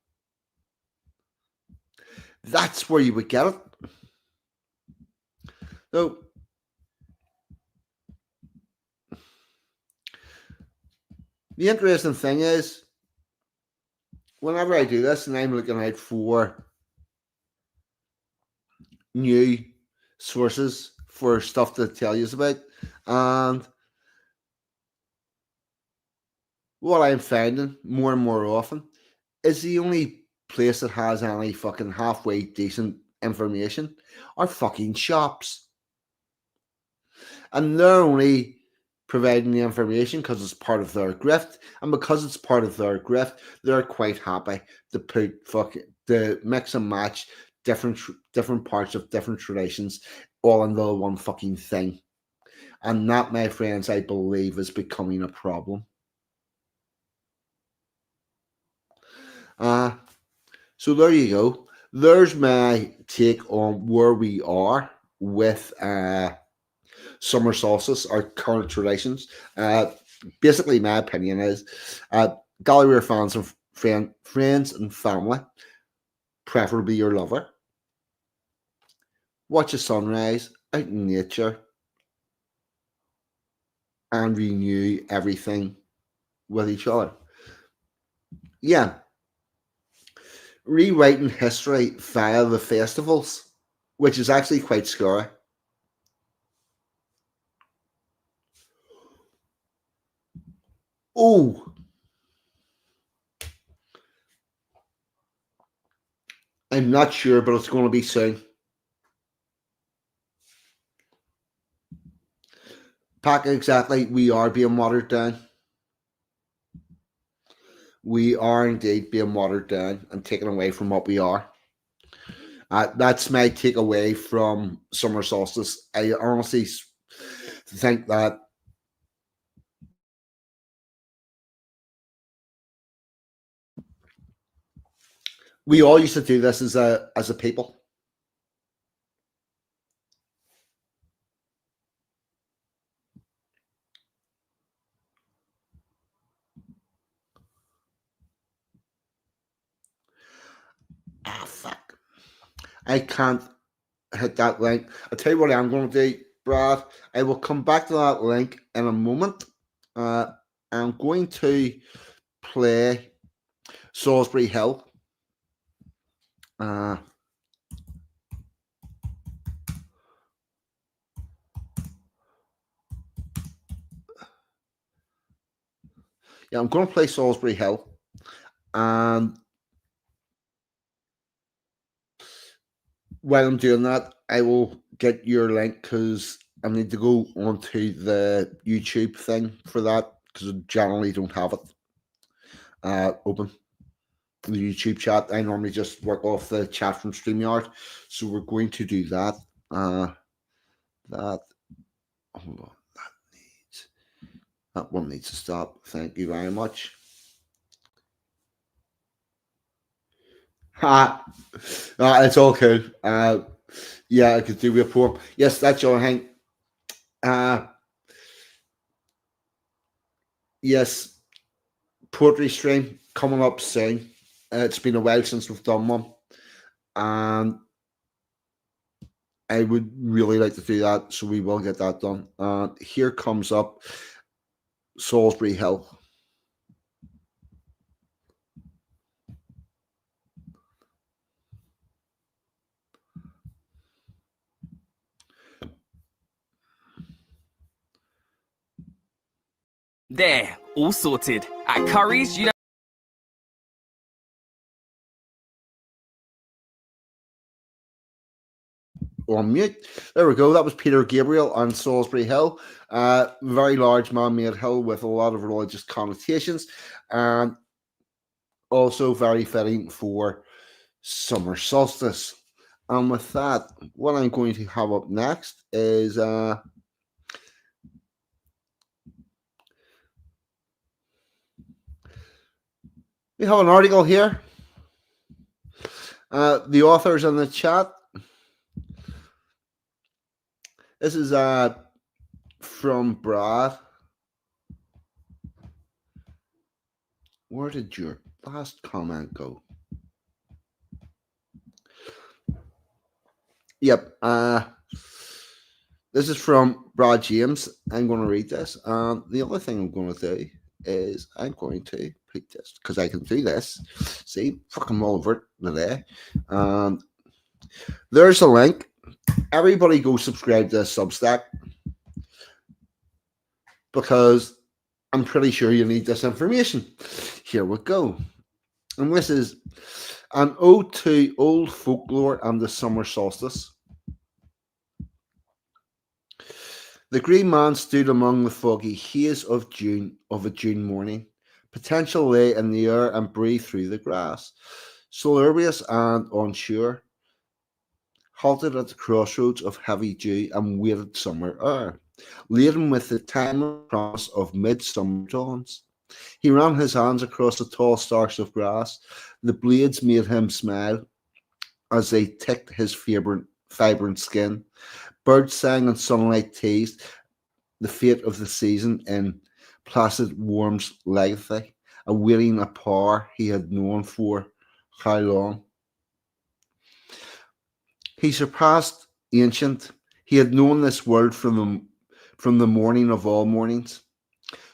That's where you would get it. So The interesting thing is, whenever I do this and I'm looking out for new sources for stuff to tell you about, and what I'm finding more and more often is the only place that has any fucking halfway decent information are fucking shops. And they're only providing the information because it's part of their grift, and because it's part of their grift, they're quite happy to put to mix and match different parts of different traditions all into one fucking thing. And that, my friends, I believe is becoming a problem. Uh so there you go. There's my take on where we are with summer solstice, our current traditions. Basically, my opinion is Galloway fans and friends and family, preferably your lover. Watch a sunrise out in nature and renew everything with each other. Yeah, rewriting history via the festivals, which is actually quite scary. Oh, I'm not sure, but it's going to be soon. Pack exactly, we are being watered down. We are indeed being watered down and taken away from what we are. That's my takeaway from summer solstice. I honestly think that we all used to do this as a people. Ah, fuck! I can't hit that link. I'll tell you what I'm going to do, Brad. I will come back to that link in a moment. Uh, I'm going to play Salisbury Hill. Uh, yeah, I'm going to play Salisbury Hill, and while I'm doing that, I will get your link because I need to go onto the YouTube thing for that because I generally don't have it open. The YouTube chat. I normally just work off the chat from StreamYard, so we're going to do that. That hold on, that one needs to stop. Thank you very much. Ha! It's all cool. Yeah, I could do a poem. Yes, that's your Hank. Uh, yes, poetry stream coming up soon. It's been a while since we've done one, and I would really like to do that, so we will get that done. Here comes up Salisbury Hill. There, all sorted. At Curry's, you know. On mute. There we go. That was Peter Gabriel on Salisbury Hill. Very large man-made hill with a lot of religious connotations, and also very fitting for summer solstice. And with that, what I'm going to have up next is we have an article here. The authors in the chat. This is from Brad. Where did your last comment go? Yep. This is from Brad James. I'm going to read this. The other thing I'm going to do is I'm going to put this because I can do this. See, fucking all over it today. And there's a link. Everybody go subscribe to Substack because I'm pretty sure you need this information. Here we go. And this is an ode to old folklore and the summer solstice. The green man stood among the foggy haze of a June morning. Potential lay in the air and breathed through the grass. Solarbius and unsure, halted at the crossroads of heavy dew and waited summer air, laden with the timeless promise of midsummer dawns. He ran his hands across the tall stalks of grass. The blades made him smile as they ticked his vibrant skin. Birds sang and sunlight teased the fate of the season in placid warmth legacy, awaiting a power he had known for how long. He surpassed ancient. He had known this world from the morning of all mornings,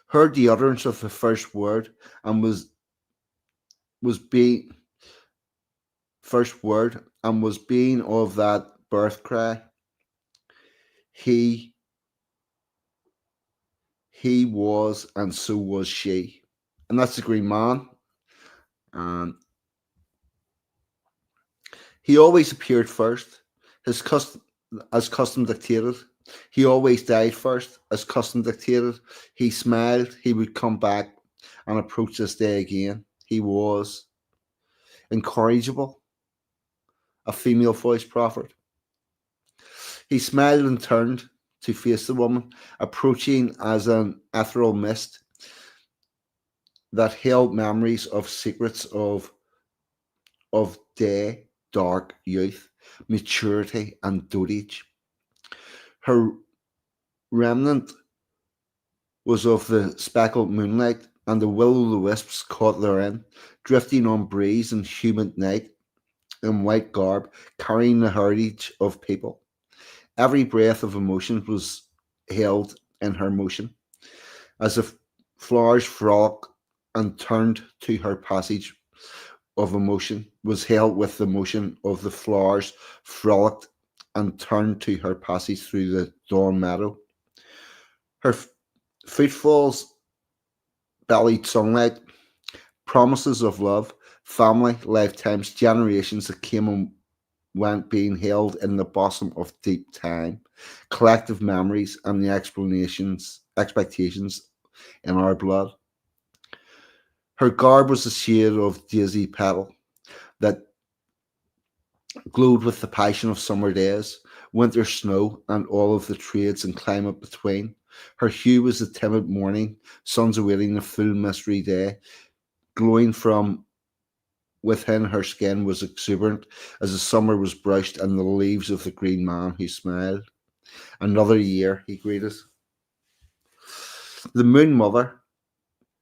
heard the utterance of the first word, and was being first word and was being of that birth cry. He he was, and so was she. And that's the Green Man. And he always appeared first, his custom as custom dictated. He always died first, as custom dictated. He smiled, he would come back and approach this day again. He was incorrigible, a female voice prophet. He smiled and turned to face the woman, approaching as an ethereal mist that held memories of secrets of day, dark youth, maturity, and dotage. Her remnant was of the speckled moonlight and the will-o'-the-wisps caught therein, drifting on breeze and humid night in white garb, carrying the heritage of people. Every breath of emotion was held in her motion, as if flowers frolic and turned to her passage of emotion, was held with the motion of the flowers frolicked and turned to her passage through the dawn meadow. Her footfalls bellied sunlight, promises of love, family, lifetimes, generations that came and went being held in the bosom of deep time, collective memories and the expectations in our blood. Her garb was a shade of daisy petal that glowed with the passion of summer days, winter snow, and all of the trades and climate between. Her hue was the timid morning, suns awaiting the full mystery day, glowing from within her skin was exuberant as the summer was brushed and the leaves of the green man who smiled. Another year, he greeted. The moon mother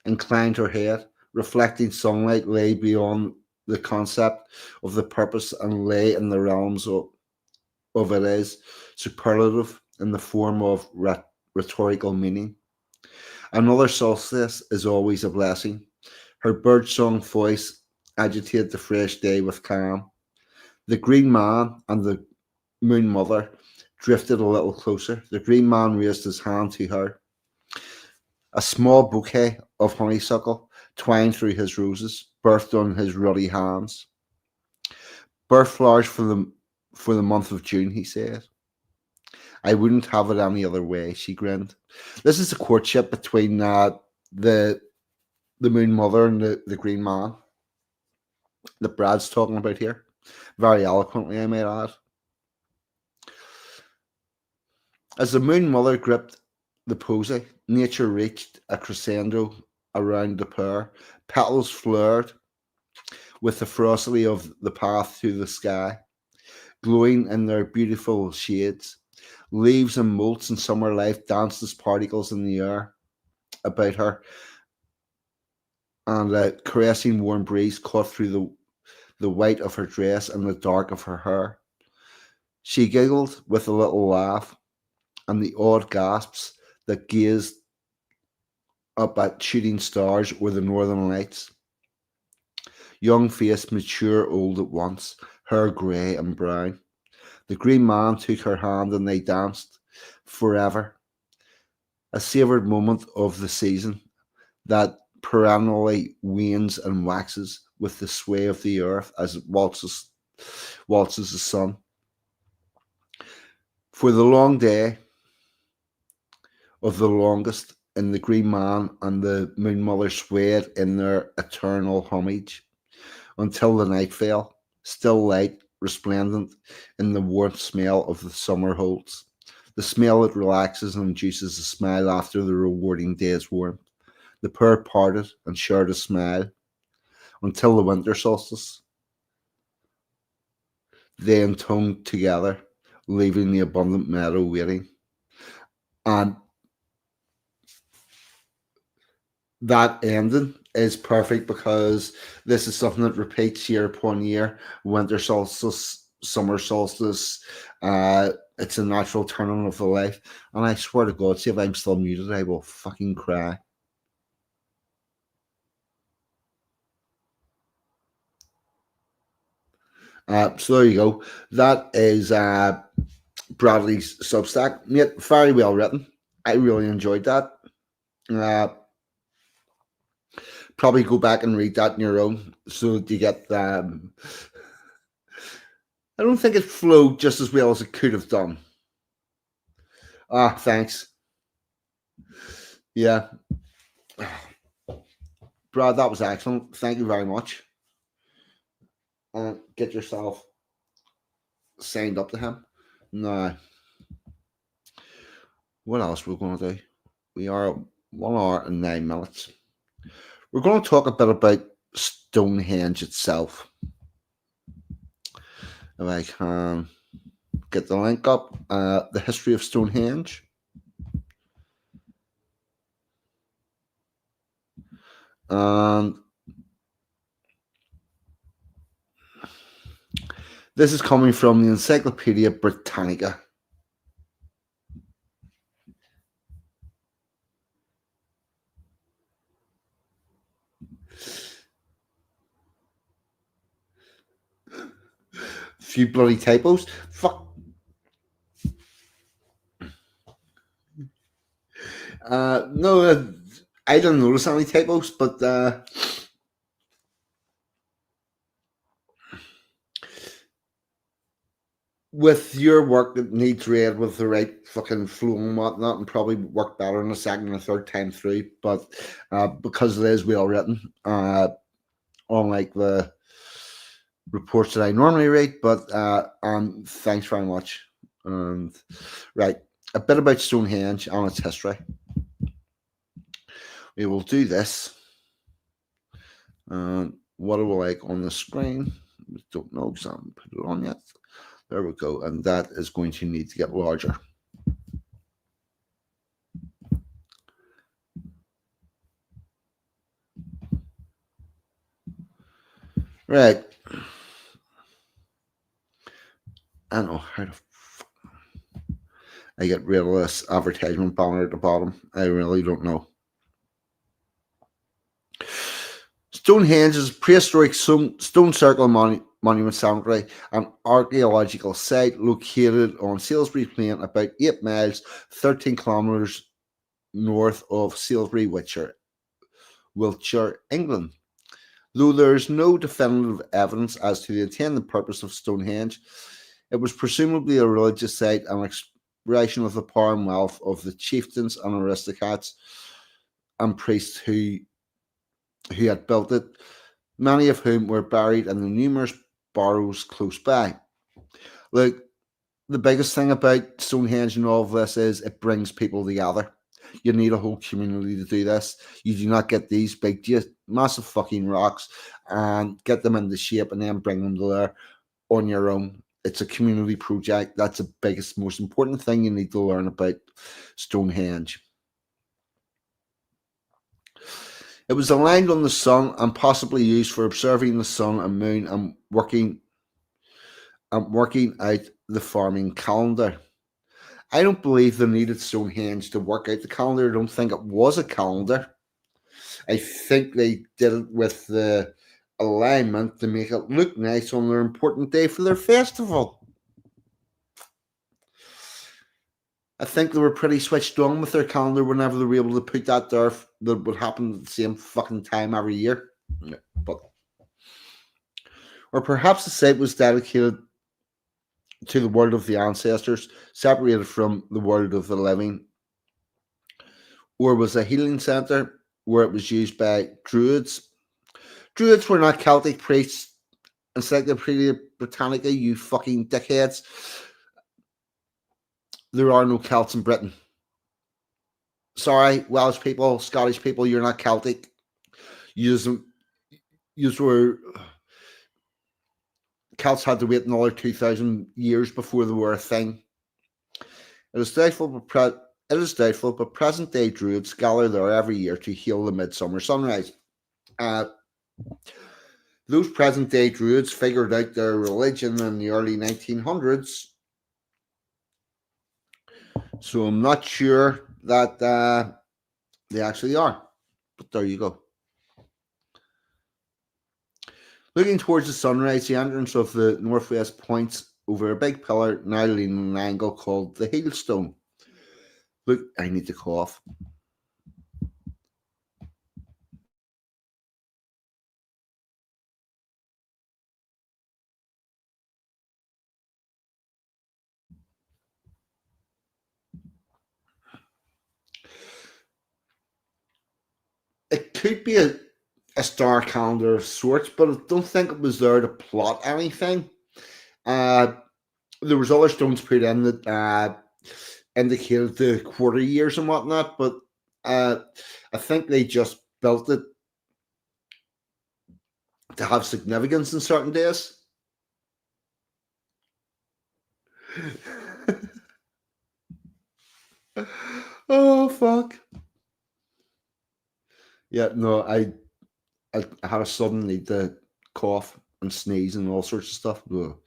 inclined her head, reflecting sunlight lay beyond the concept of the purpose and lay in the realms of it is superlative in the form of rhetorical meaning. Another solstice is always a blessing. Her bird-song voice agitated the fresh day with calm. The green man and the moon mother drifted a little closer. The green man raised his hand to her. A small bouquet of honeysuckle twined through his roses, birthed on his ruddy hands. Birth flowers for the month of June, he said. I wouldn't have it any other way, she grinned. This is a courtship between the moon mother and the green man that Brad's talking about here. Very eloquently, I might add. As the moon mother gripped the posy, nature reached a crescendo around the pair. Petals flared with the ferocity of the path through the sky, glowing in their beautiful shades. Leaves and molts and summer life danced as particles in the air about her, and a caressing warm breeze caught through the white of her dress and the dark of her hair. She giggled with a little laugh, and the odd gasps that gazed up at shooting stars or the northern lights. Young face, mature, old at once, hair grey and brown. The green man took her hand and they danced forever. A savoured moment of the season that perennially wanes and waxes with the sway of the earth as it waltzes the sun. For the long day of the longest, and the green man and the moon mother swayed in their eternal homage until the night fell, still light, resplendent in the warm smell of the summer holds. The smell that relaxes and induces a smile after the rewarding day's warmth. The pair parted and shared a smile until the winter solstice. They entombed together, leaving the abundant meadow waiting. And that ending is perfect because this is something that repeats year upon year. Winter solstice, summer solstice. It's a natural turning of the life. And I swear to God, see if I'm still muted, I will fucking cry. So there you go. That is Bradley's Substack. Mate, very well written. I really enjoyed that. Probably go back and read that on your own so that you get I don't think it flowed just as well as it could have done. Thanks. Yeah. Brad, that was excellent. Thank you very much. Get yourself signed up to him. Now, what else we're going to do? We are 1 hour and 9 minutes. We're going to talk a bit about Stonehenge itself. If I can get the link up, the history of Stonehenge. And this is coming from the Encyclopedia Britannica. Few bloody typos. Fuck. No, I didn't notice any typos, but with your work, it needs read with the right fucking flow and whatnot, and probably work better in a second or third time through. But because it is well written, unlike the reports that I normally read. But thanks very much. And right, a bit about Stonehenge and its history. We will do this. What do I like on the screen? I don't know because I haven't put it on yet. There we go. And that is going to need to get larger. Right. I don't know how to I get rid of this advertisement banner at the bottom. I really don't know. Stonehenge is a prehistoric stone circle monument sanctuary, an archaeological site located on Salisbury Plain, about 8 miles, 13 kilometres north of Salisbury, Wiltshire, England. Though there is no definitive evidence as to the intended purpose of Stonehenge, it was presumably a religious site and expression of the power and wealth of the chieftains and aristocrats and priests who had built it, many of whom were buried in the numerous barrows close by. Look, the biggest thing about Stonehenge and all of this is it brings people together. You need a whole community to do this. You do not get these big, massive fucking rocks and get them into shape and then bring them to there on your own. It's a community project. That's the biggest, most important thing you need to learn about Stonehenge. It was aligned on the sun and possibly used for observing the sun and moon and working out the farming calendar. I don't believe they needed Stonehenge to work out the calendar. I don't think it was a calendar. I think they did it with the alignment to make it look nice on their important day for their festival. I think they were pretty switched on with their calendar whenever they were able to put that there that would happen at the same fucking time every year. Yeah, but or perhaps the site was dedicated to the world of the ancestors, separated from the world of the living, or was a healing center where it was used by druids. Druids were not Celtic priests. Encyclopedia Britannica, you fucking dickheads. There are no Celts in Britain. Sorry, Welsh people, Scottish people, you're not Celtic. You were Celts had to wait another 2,000 years before they were a thing. It is doubtful, but present-day Druids gather there every year to heal the midsummer sunrise. Those present-day Druids figured out their religion in the early 1900s, so I'm not sure that they actually are. But there you go. Looking towards the sunrise, the entrance of the northwest points over a big pillar now leaning an angle called the Hailstone. Look, I need to cough. It could be a star calendar of sorts, but I don't think it was there to plot anything. There was other stones put in that indicated the quarter years and whatnot, but I think they just built it to have significance in certain days. Oh fuck! Yeah, no, I had a sudden need to cough and sneeze and all sorts of stuff. Ugh,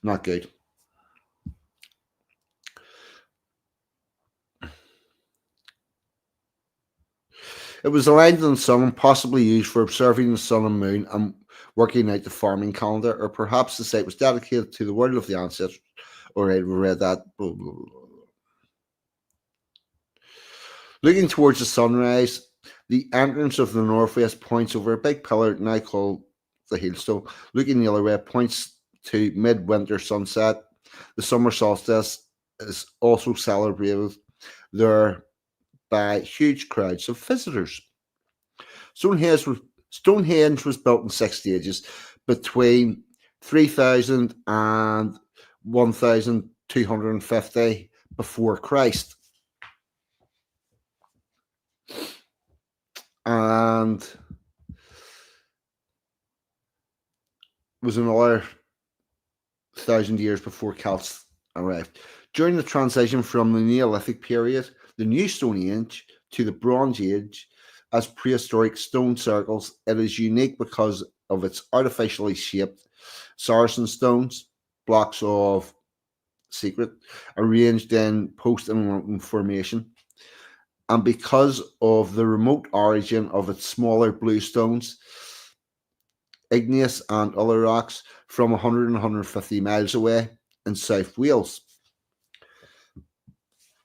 not good. It was aligned in the sun and possibly used for observing the sun and moon and working out the farming calendar, or perhaps the site was dedicated to the world of the ancestors. Or I read that. Blah, blah, blah. Looking towards the sunrise, the entrance of the northwest points over a big pillar now called the Hailstone. Looking the other way points to midwinter sunset. The summer solstice is also celebrated there by huge crowds of visitors. Stonehenge was built in 6 stages between 3,000 and 1,250 before Christ. And was another 1,000 years before Celts arrived. During the transition from the Neolithic period, the New Stone Age, to the Bronze Age, as prehistoric stone circles, it is unique because of its artificially shaped Saracen stones, blocks of secret, arranged in post-Enlightenment formation, and because of the remote origin of its smaller blue stones, igneous and other rocks from 100 and 150 miles away in South Wales.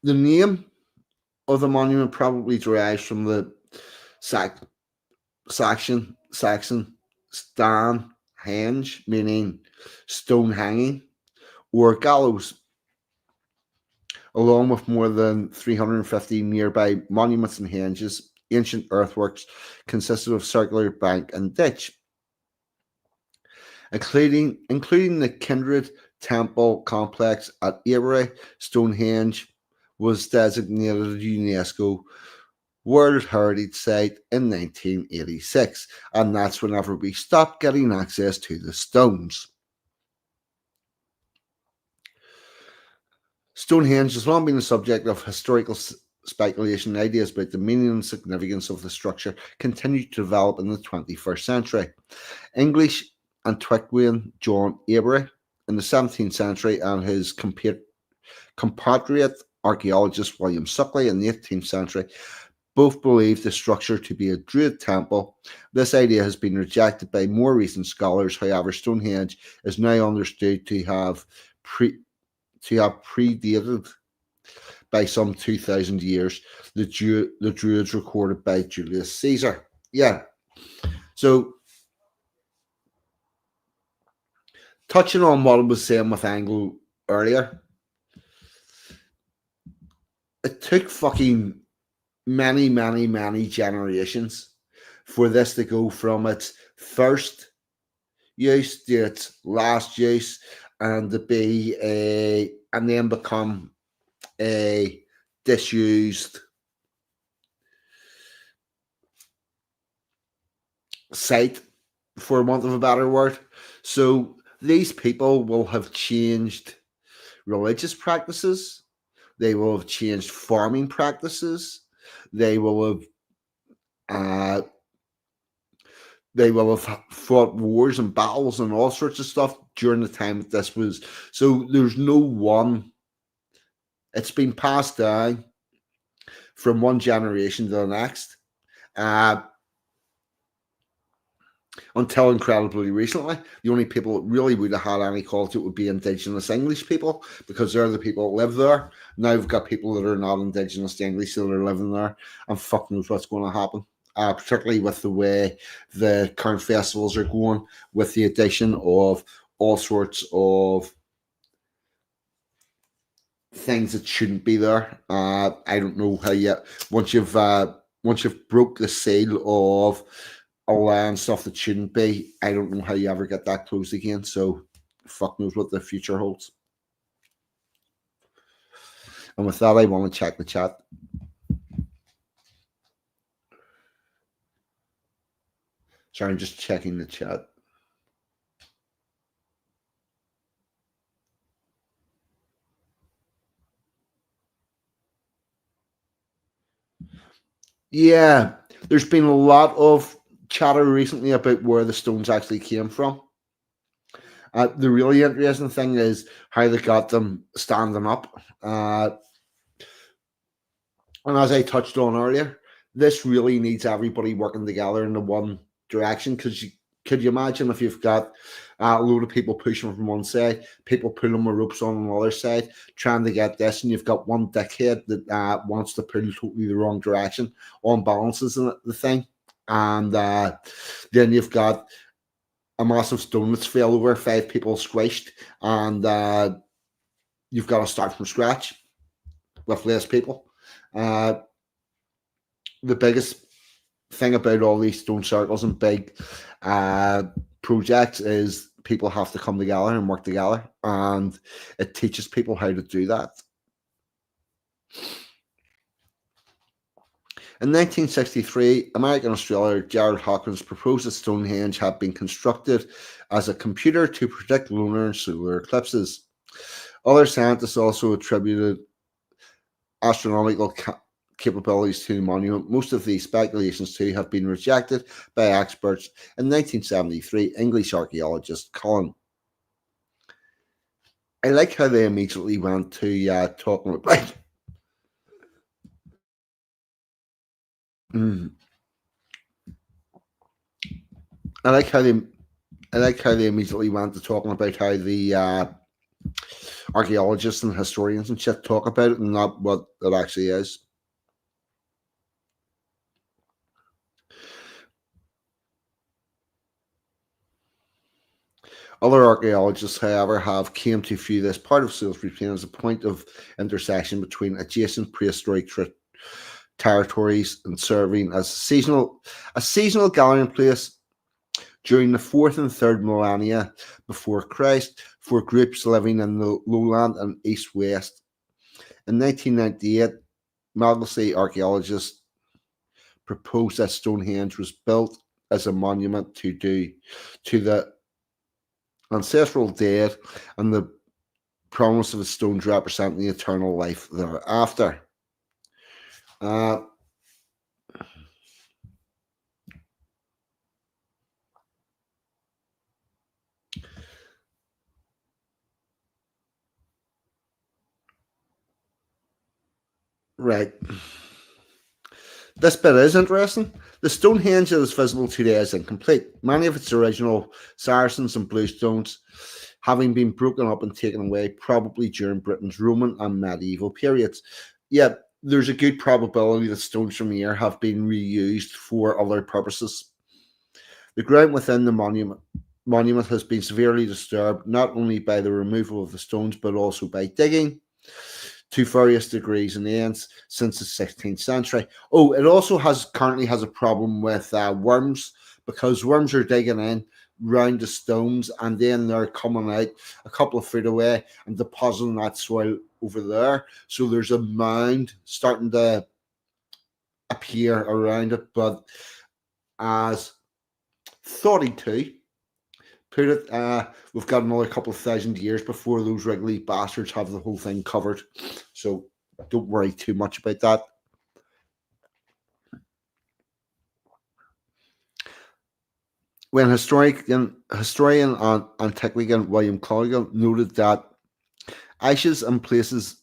The name of the monument probably derives from the Saxon stan henge, meaning stone hanging, or gallows, along with more than 350 nearby monuments and henges. Ancient earthworks consisted of circular bank and ditch, including the kindred temple complex at Avery. Stonehenge was designated a UNESCO World Heritage Site in 1986, and that's whenever we stopped getting access to the stones. Stonehenge has long been the subject of historical speculation. Ideas about the meaning and significance of the structure continued to develop in the 21st century. English antiquarian John Avery in the 17th century and his compatriot archaeologist William Suckley in the 18th century Both believe the structure to be a Druid temple. This idea has been rejected by more recent scholars. However, Stonehenge is now understood to have predated by some 2,000 years the Druids recorded by Julius Caesar. Yeah. So touching on what I was saying with Anglo earlier, it took fucking many generations for this to go from its first use to its last use and to be and then become a disused site, for want of a better word. So these people will have changed religious practices, they will have changed farming practices, they will have uh, they will have fought wars and battles and all sorts of stuff during the time that this was. So there's no one. It's been passed down from one generation to the next. Uh, until incredibly recently, the only people that really would have had any call to it would be Indigenous English people because they're the people that live there. Now we've got people that are not Indigenous to English that are living there, and fuck knows what's going to happen. Particularly with the way the current festivals are going, with the addition of all sorts of things that shouldn't be there. I don't know how yet. Once you've broke the seal of allowing stuff that shouldn't be, I don't know how you ever get that closed again. So, fuck knows what the future holds. And with that, I want to check the chat. Sorry, I'm just checking the chat. Yeah, there's been a lot of chatter recently about where the stones actually came from. The really interesting thing is how they got them standing up. And as I touched on earlier, this really needs everybody working together in the one direction. Because could you imagine if you've got a load of people pushing from one side, people pulling the ropes on the other side, trying to get this, and you've got one dickhead that wants to pull totally the wrong direction, on balances the thing, and then you've got a massive stone that's fell over, 5 people squished, and you've got to start from scratch with less people. The biggest thing about all these stone circles and big projects is people have to come together and work together, and it teaches people how to do that. In 1963, American Australia Gerald Hawkins proposed that Stonehenge had been constructed as a computer to predict lunar and solar eclipses. Other scientists also attributed astronomical capabilities to the monument. Most of these speculations, too, have been rejected by experts. In 1973, English archaeologist Colin. I like how they immediately went to talking about. I like how they immediately went to talking about how the archaeologists and historians and shit talk about it and not what it actually is. Other archaeologists, however, have came to view this part of Salisbury Plain as a point of intersection between adjacent prehistoric territories and serving as a seasonal gathering place during the 4th and 3rd millennia before Christ for groups living in the lowland and east-west. In 1998, Malglasey archaeologists proposed that Stonehenge was built as a monument to the ancestral dead and the promise of the stones representing the eternal life thereafter. Right. This bit is interesting. The Stonehenge that is visible today is incomplete. Many of its original Saracens and bluestones having been broken up and taken away, probably during Britain's Roman and medieval periods. Yet there's a good probability that stones from here have been reused for other purposes. The ground within the monument has been severely disturbed, not only by the removal of the stones, but also by digging to various degrees and ends since the 16th century. Oh, it also currently has a problem with worms, because worms are digging in round the stones and then they're coming out a couple of feet away and depositing that soil over there. So there's a mound starting to appear around it, but as 32 put it, we've got another couple of thousand years before those wriggly bastards have the whole thing covered. So don't worry too much about that. When historian and antiquarian William Colligan noted that ashes and pieces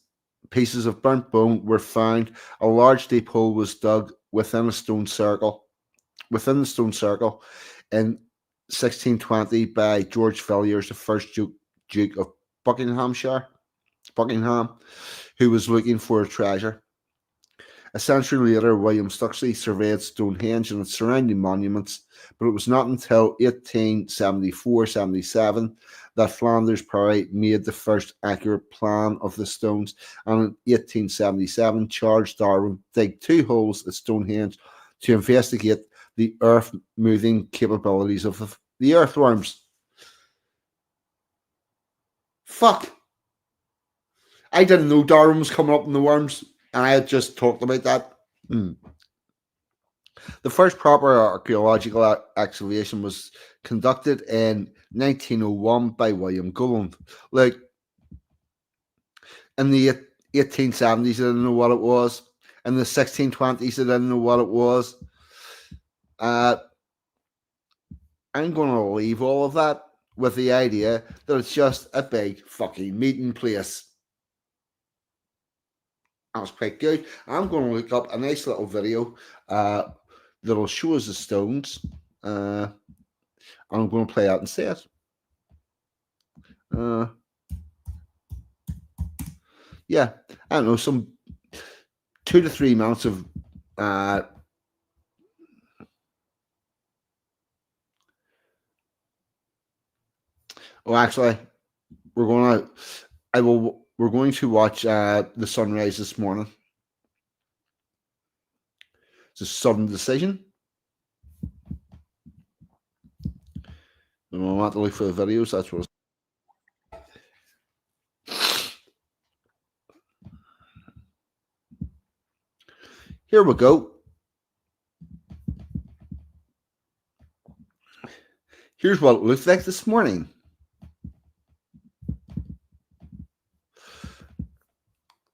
of burnt bone were found, a large deep hole was dug within the stone circle in 1620 by George Villiers, the first Duke of Buckingham, who was looking for a treasure. A century later, William Stuxley surveyed Stonehenge and its surrounding monuments, but it was not until 1874-77 that Flanders Perry made the first accurate plan of the stones, and in 1877 Charles Darwin dug 2 holes at Stonehenge to investigate the earth-moving capabilities of the earthworms. Fuck! I didn't know Darwin was coming up in the worms, and I had just talked about that. The first proper archaeological excavation was conducted in 1901 by William Gould. Like, in the 1870s, I didn't know what it was. In the 1620s, I didn't know what it was. I'm going to leave all of that with the idea that it's just a big fucking meeting place. That was quite good. I'm going to look up a nice little video that'll show us the stones. I'm going to play out and say it. Yeah, I don't know, some 2 to 3 minutes of actually, we're going to watch the sunrise this morning. It's a sudden decision. I want to look for the videos. That's what. Here we go. Here's what it looks like this morning.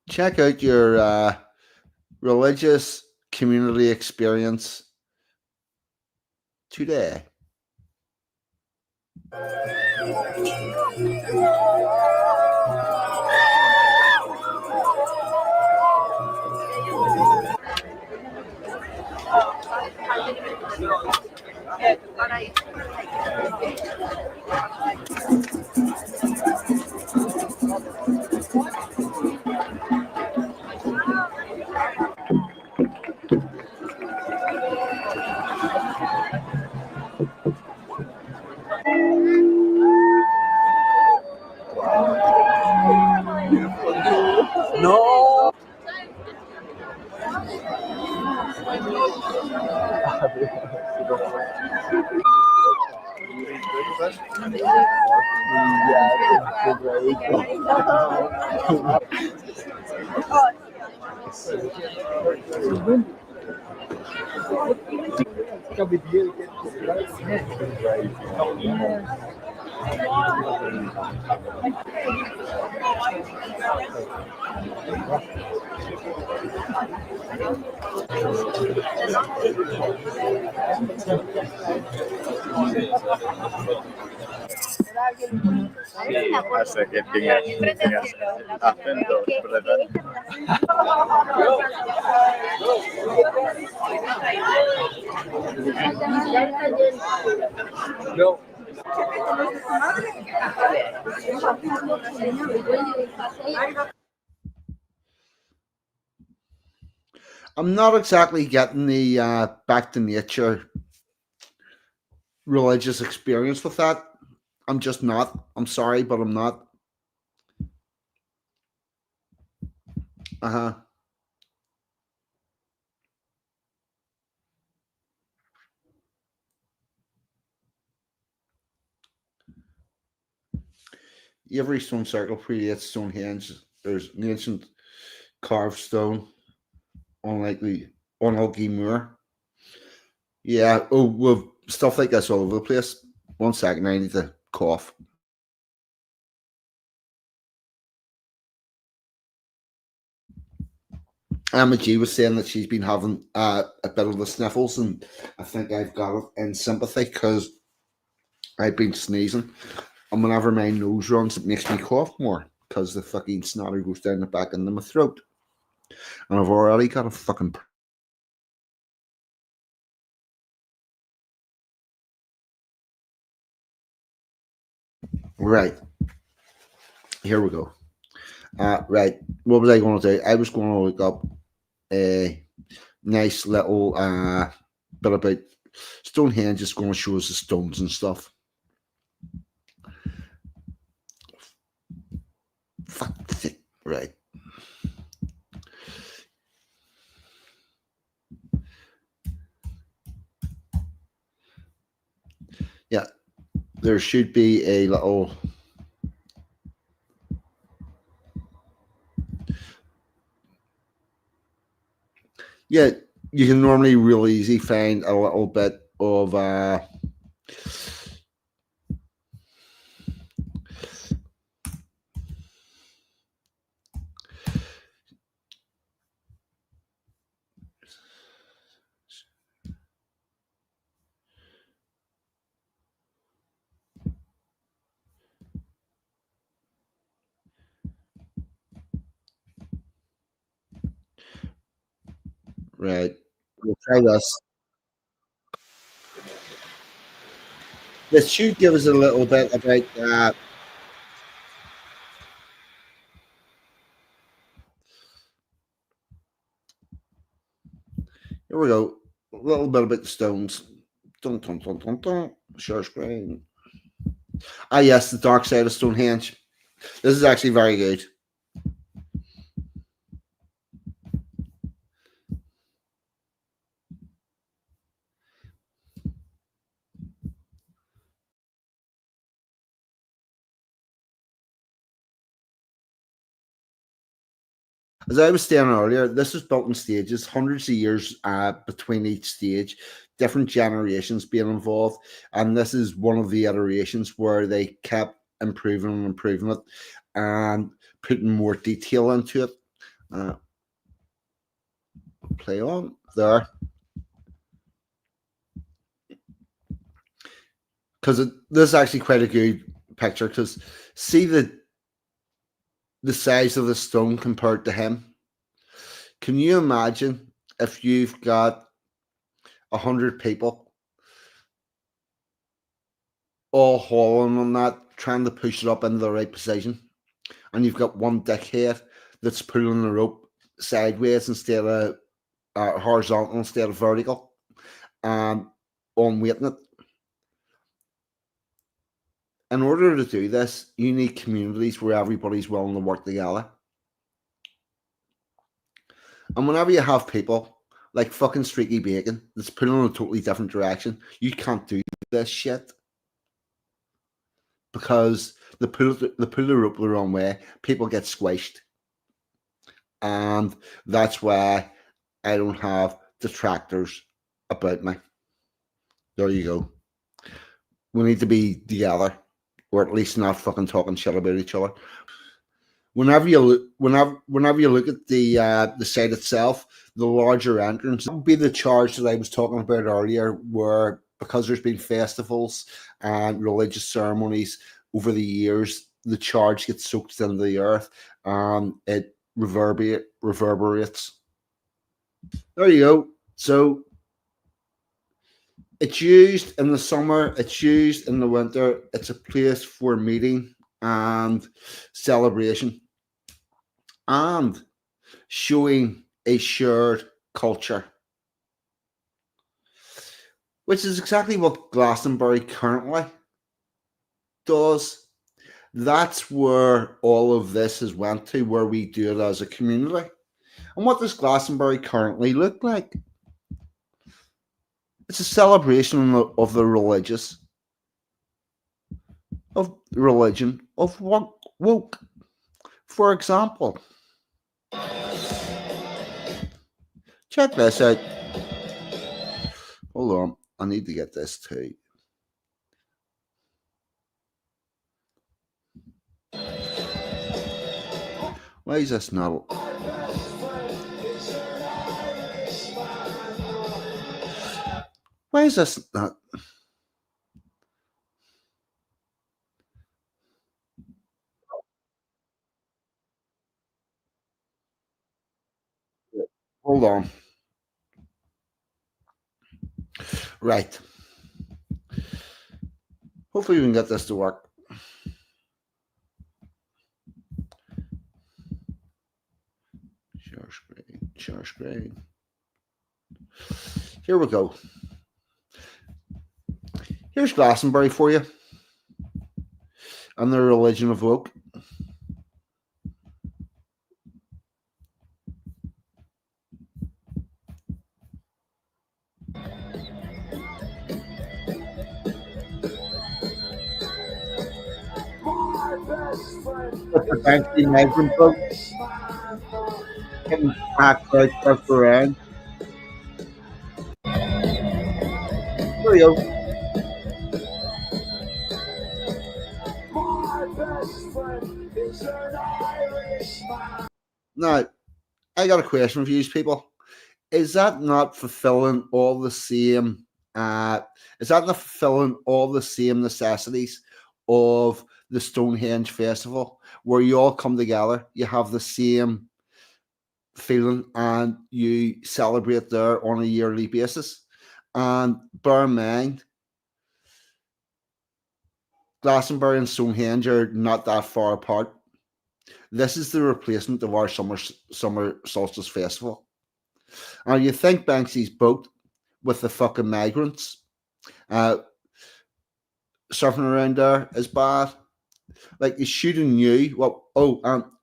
Check out your religious community experience today. No. Hasta que tengas acento, ¿verdad? I'm not exactly getting the back to nature religious experience with that. I'm just not. I'm sorry, but I'm not. Uh huh. Every stone circle predates Stonehenge. There's an ancient carved stone, unlikely, unlucky moor. Yeah. Oh, well, stuff like this all over the place. 1 second, I need to cough. Emma G was saying that she's been having a bit of the sniffles, and I think I've got it in sympathy because I've been sneezing, and whenever my nose runs, it makes me cough more because the fucking snotty goes down the back into my throat, and I've already got a fucking right. Here we go. Right, what was I going to do? I was going to look up a nice little bit about Stonehenge. Is going to show us the stones and stuff. Fuck it. Right. Yeah, there should be a little. Yeah, you can normally real easy find a little bit of right. We'll try this. This should give us a little bit about here we go. A little bit about the stones. Dun, dun, dun, dun, dun. Share screen. Ah, yes, the dark side of Stonehenge. This is actually very good. As I was saying earlier, this was built in stages, hundreds of years between each stage, different generations being involved, and this is one of the iterations where they kept improving and improving it and putting more detail into it. Uh, Play on there because this is actually quite a good picture because see the size of the stone compared to him. Can you imagine if you've got 100 people all hauling on that, trying to push it up into the right position, and you've got one dickhead that's pulling the rope sideways instead of horizontal instead of vertical, and on weighting it. In order to do this, you need communities where everybody's willing to work together. And whenever you have people like fucking Streaky Bacon that's pulling in a totally different direction, you can't do this shit because they pull the rope the wrong way. People get squished, and that's why I don't have detractors about me. There you go. We need to be together, or at least not fucking talking shit about each other. Whenever you look at the site itself, the larger entrance that would be the charge that I was talking about earlier, where because there's been festivals and religious ceremonies, over the years, the charge gets soaked into the earth and it reverberates. There you go. So it's used in the summer, it's used in the winter. It's a place for meeting and celebration and showing a shared culture, which is exactly what Glastonbury currently does. That's where all of this has went to, where we do it as a community. And what does Glastonbury currently look like? It's a celebration of the religious, of religion, of woke. For example, check this out. Hold on, I need to get this too. Why is this not? Why is this not? Hold on. Right. Hopefully we can get this to work. Share screen. Here we go. Here's Glastonbury for you and the religion of woke. Thank you, migrant folks. Getting packed right stuff around. There we go. Now, I got a question for you people. Is that not fulfilling all the same? Is that not fulfilling all the same necessities of the Stonehenge Festival, where you all come together, you have the same feeling, and you celebrate there on a yearly basis? And bear in mind, Glastonbury and Stonehenge are not that far apart. This is the replacement of our summer solstice festival. And you think Banksy's boat with the fucking migrants uh, surfing around there is bad? Like, you shouldn't knew. Well,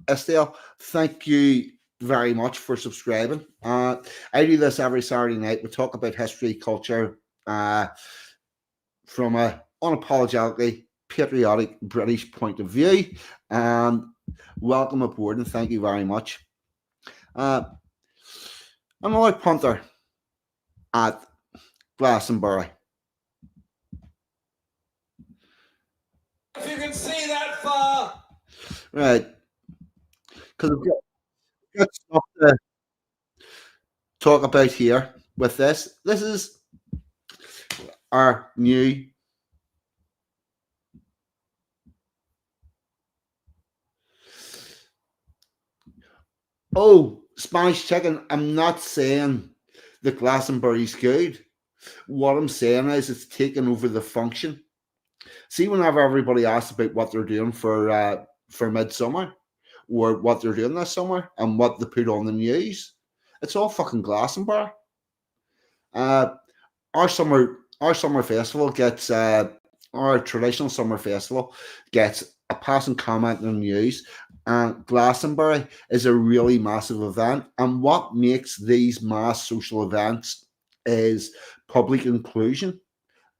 Estelle, thank you very much for subscribing. I do this every Saturday night. We talk about history, culture, from a unapologetically patriotic British point of view. And welcome aboard, and thank you very much. Another punter at Glastonbury. If you can see that far. Right. Because I've got stuff to talk about here with this. This is our new Spanish chicken. I'm not saying the Glastonbury's good. What I'm saying is it's taken over the function. See, whenever everybody asks about what they're doing for midsummer, or what they're doing this summer, and what they put on the news, it's all fucking Glastonbury. Our summer festival gets our traditional summer festival gets a passing comment in the news, and Glastonbury is a really massive event. And what makes these mass social events is public inclusion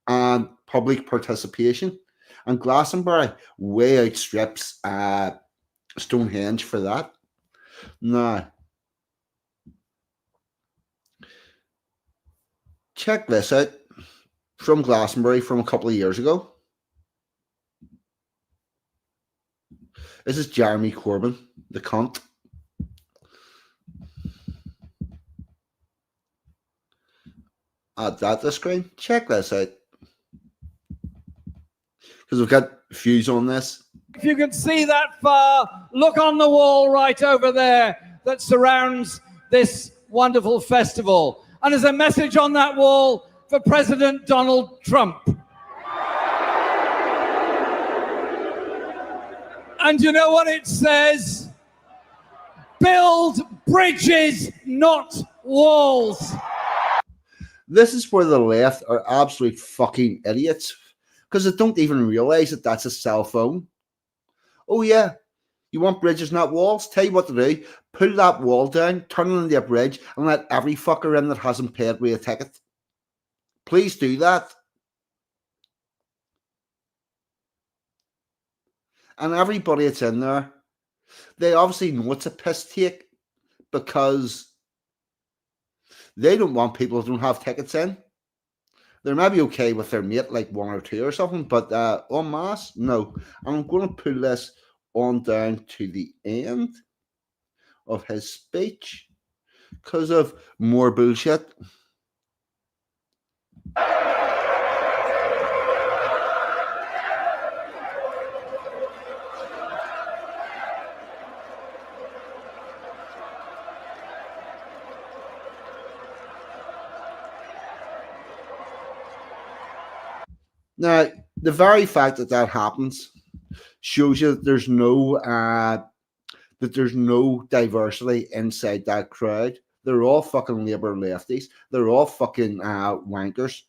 and public participation. And Glastonbury way outstrips Stonehenge for that. Now, check this out from Glastonbury from a couple of years ago. This is Jeremy Corbyn, the cunt. Add that to the screen. Check this out. because we've got views on this. If you can see that far, look on the wall right over there that surrounds this wonderful festival. And there's a message on that wall for President Donald Trump. And you know what it says? Build bridges, not walls. This is where the left are absolute fucking idiots, because they don't even realize that that's a cell phone. Oh yeah, you want bridges, not walls? Tell you what to do. Pull that wall down, turn it into a bridge, and let every fucker in that hasn't paid me a ticket. Please do that. And everybody that's in there, they obviously know it's a piss take, because they don't want people who don't have tickets in. They're maybe okay with their mate, like one or two or something, but en masse, no. And I'm going to pull this on down to the end of his speech because of more bullshit. Now, the very fact that that happens shows you that there's no diversity inside that crowd. They're all fucking Labour lefties. They're all fucking wankers,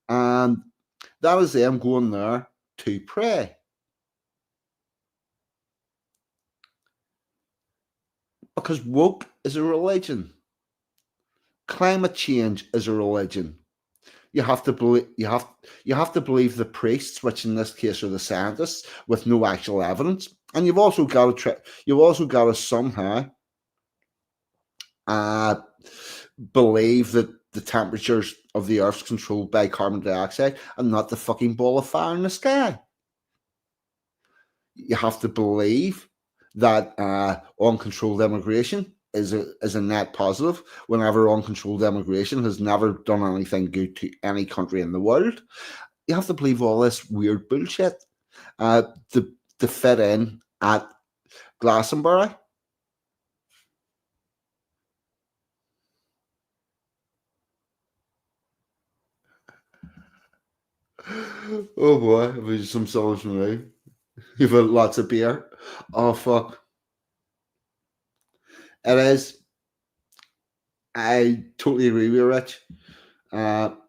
and that is them going there to pray. Because woke is a religion. Climate change is a religion. You have to believe to believe the priests, which in this case are the scientists, with no actual evidence. And you've also got to somehow believe that the temperatures of the Earth's controlled by carbon dioxide and not the fucking ball of fire in the sky. You have to believe that uncontrolled immigration is a net positive, whenever uncontrolled immigration has never done anything good to any country in the world. You have to believe all this weird bullshit to fit in at Glastonbury. Oh boy, it was some songs from me. You've had lots of beer. Oh fuck. It is. I totally agree with you, Rich. But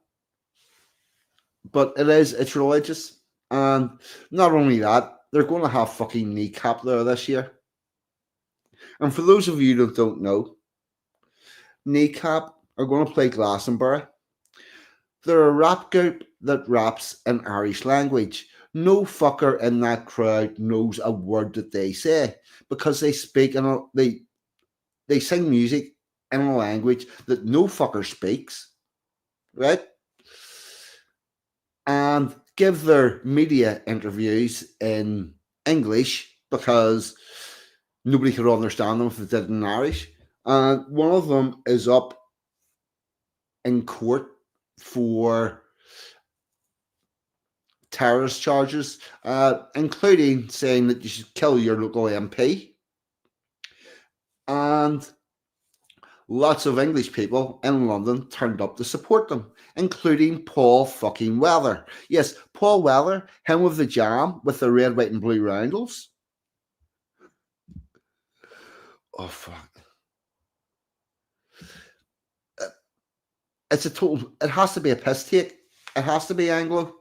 it's religious. And not only that, they're going to have fucking Kneecap there this year. And for those of you that don't know, Kneecap are going to play Glastonbury. They're a rap group that raps in Irish language. No fucker in that crowd knows a word that they say, because they speak they sing music in a language that no fucker speaks, right? And give their media interviews in English because nobody could understand them if they did it in Irish. And one of them is up in court for terrorist charges, including saying that you should kill your local MP. And lots of English people in London turned up to support them, including Paul fucking Weller. Yes, Paul Weller, him with the jam, with the red, white, and blue roundels. Oh, fuck. It has to be a piss take. It has to be Anglo,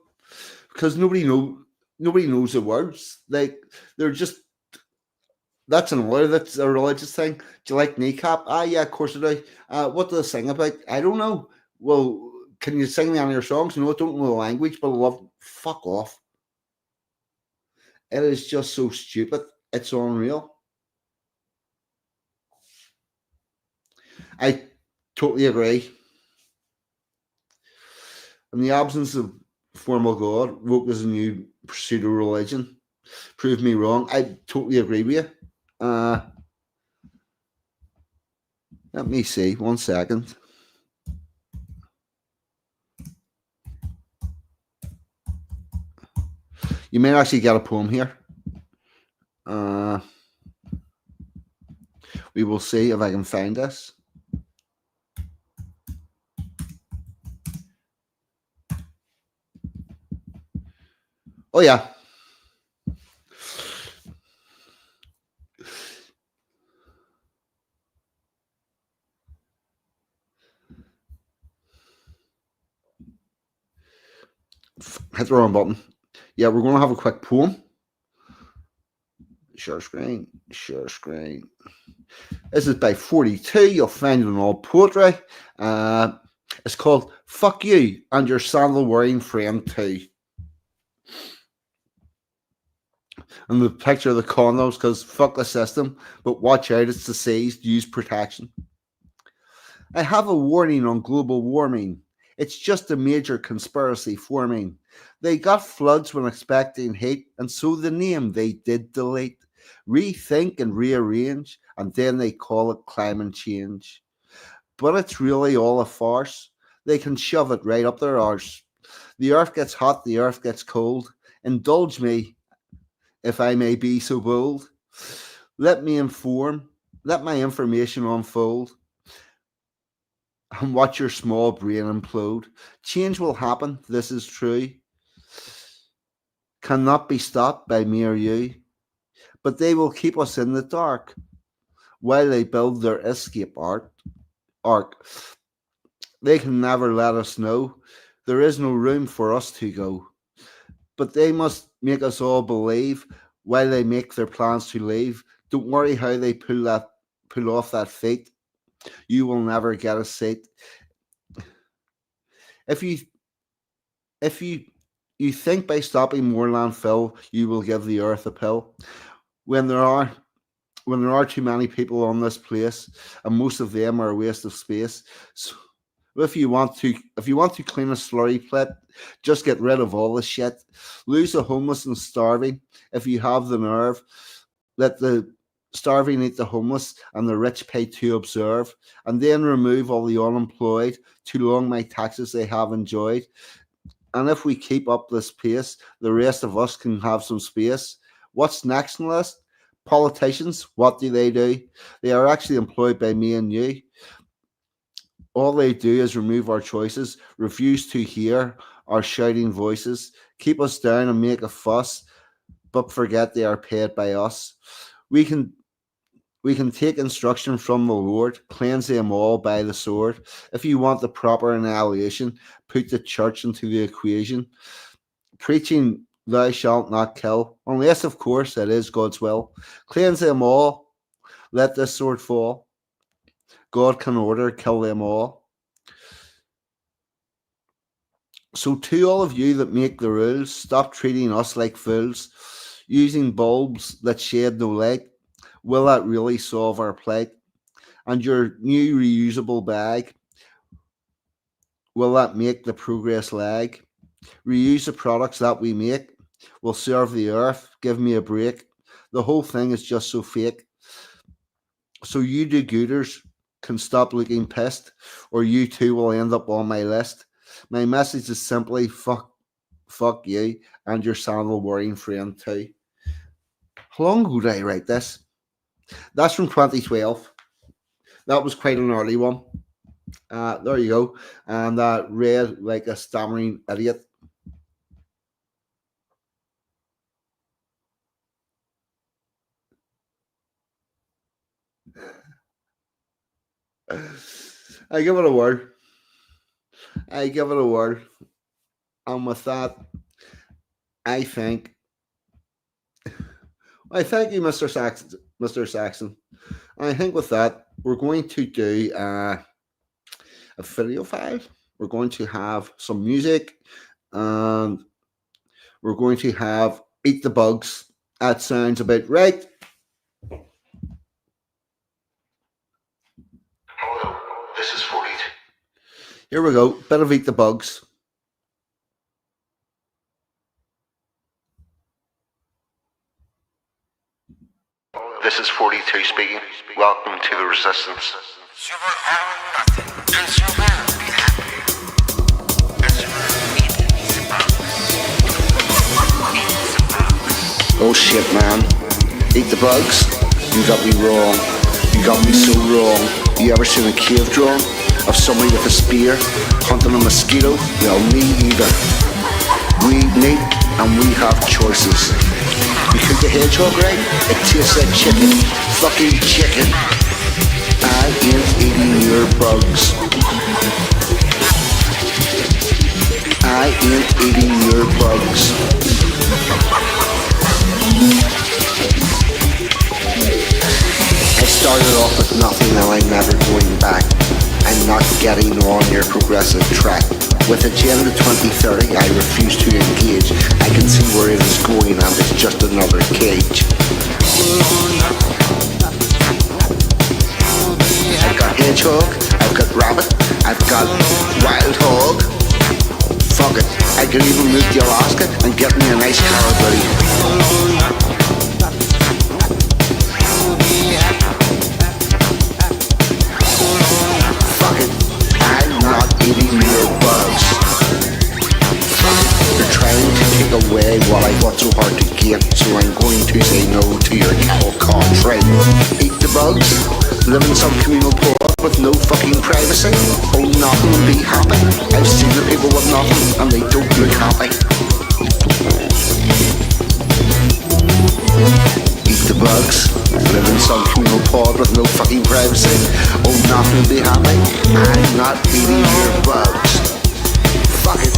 because nobody knows the words. Like, they're just, that's a religious thing. Do you like Kneecap? Ah, yeah, of course I do. What do they sing about? I don't know. Well, can you sing me any of your songs? No, I don't know the language, but I love. Fuck off. It is just so stupid. It's unreal. I totally agree. In the absence of formal God, woke is a new pseudo religion. Prove me wrong. I totally agree with you. Let me see. 1 second. You may actually get a poem here. We will see if I can find this. Oh yeah. Hit the wrong button. Yeah, we're going to have a quick poem. Share screen. This is by 42. You'll find it in all poetry. It's called Fuck You and Your Sandal Wearing Friend Too. And the picture of the condoms, because fuck the system, but watch out, it's diseased, use protection. I have a warning on global warming. It's just a major conspiracy forming. They got floods when expecting heat, and so the name they did delete. Rethink and rearrange, and then they call it climate change. But it's really all a farce. They can shove it right up their arse. The earth gets hot, the earth gets cold. Indulge me, if I may be so bold. Let my information unfold, and watch your small brain implode. Change will happen, this is true. Cannot be stopped by me or you. But they will keep us in the dark while they build their escape arc. They can never let us know there is no room for us to go. But they must make us all believe while they make their plans to leave. Don't worry how they pull off that feat. You will never get a seat. If you think by stopping more landfill, you will give the earth a pill. When there are too many people on this place, and most of them are a waste of space. So if you want to clean a slurry pit, just get rid of all the shit. Lose the homeless and starving. If you have the nerve, let the starving eat the homeless and the rich pay to observe, and then remove all the unemployed. Too long my taxes they have enjoyed. And if we keep up this pace, the rest of us can have some space. What's next on the list? Politicians, what do? They are actually employed by me and you. All they do is remove our choices, refuse to hear our shouting voices, keep us down and make a fuss, but forget they are paid by us. We can take instruction from the Lord, cleanse them all by the sword. If you want the proper annihilation, put the church into the equation. Preaching thou shalt not kill, unless of course it is God's will. Cleanse them all, let this sword fall. God can order, kill them all. So to all of you that make the rules, stop treating us like fools, using bulbs that shed no light. Will that really solve our plight? And your new reusable bag, will that make the progress lag? Reuse the products that we make, will serve the earth, give me a break. The whole thing is just so fake. So you do-gooders can stop looking pissed, or you too will end up on my list. My message is simply fuck you and your sandal wearing friend too. How long ago did I write this? That's from 2012. That was quite an early one. There you go. And read like a stammering idiot. I give it a word. And with that, I thank you, Mr. Saxon. I think with that, we're going to do a video file. We're going to have some music, and we're going to have Eat the Bugs. That sounds about right. Hello, this is 42. Here we go. Bit of Eat the Bugs. This is 42 speaking. Welcome to the Resistance. You will own nothing, and you will be happy. And you will eat the bugs. Eat the bugs. Oh shit, man. Eat the bugs? You got me wrong. You got me so wrong. You ever seen a cave drawing of somebody with a spear hunting a mosquito? Well, me either. We eat meat and we have choices. You cook a hedgehog right? It tastes like chicken. Fucking chicken. I ain't eating your bugs. I ain't eating your bugs. I started off with nothing and I'm never going back. I'm not getting on your progressive track. With Agenda 2030 I refuse to engage. I can see where it is going and it's just another cage. I've got hedgehog, I've got rabbit, I've got wild hog. Fuck it, I could even move to Alaska and get me a nice caribou. Fuck it, I'm not eating your bugs. You're trying to take away what I fought so hard to get, so I'm going to say no to your cattle contract. Eat the bugs, live in some communal pod with no fucking privacy. Oh, nothing and be happy. I've seen the people with nothing and they don't look happy. Eat the bugs, live in some communal pod with no fucking privacy. Oh, nothing and be happy. I'm not eating your bugs. Fuck it.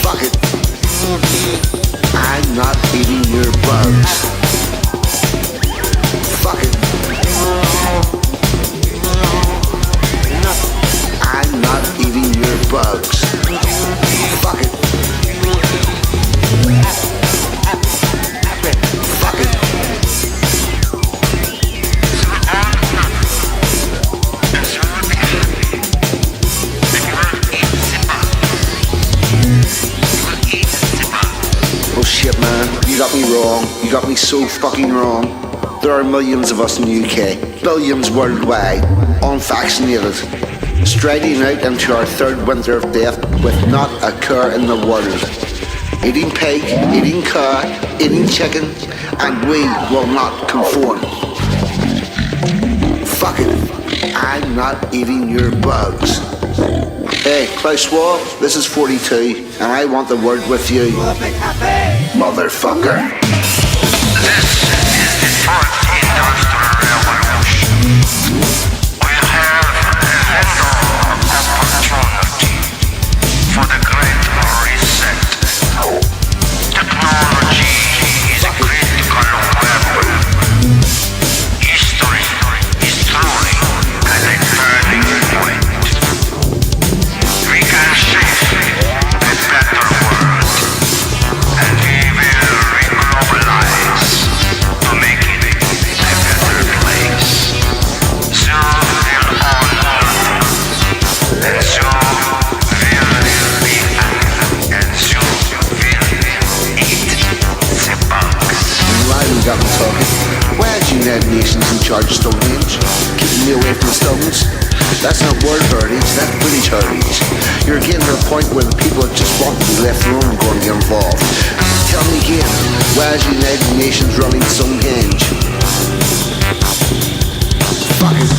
Fuck it. I'm not eating your bugs. Fuck it. I'm not eating your bugs. Fuck it. Fuck it. Oh shit, man, you got me wrong. You got me so fucking wrong. There are millions of us in the UK, billions worldwide, unvaccinated, striding out into our third winter of death with not a care in the world. Eating pig, eating cow, eating chicken, and we will not conform. Fuck it, I'm not eating your bugs. Hey, Klaus Schwab, this is 42, and I want the word with you. Motherfucker. This is the fourth industrial revolution. We have a window of opportunity for the great reset. Technology is a critical weapon. History is truly a turning point. We can shape a better world, and we will reglobalize to make it a better place. So will all earth, and so will we act, and so will eat the bugs. Why we got me talking? Why are the United Nations in charge of Stonehenge? Keeping me away from the stones? That's not world heritage, that's British heritage. You're getting to a point where the people just want to be left alone and going to get involved. Tell me again, why is the United Nations running Stonehenge? Fuck it.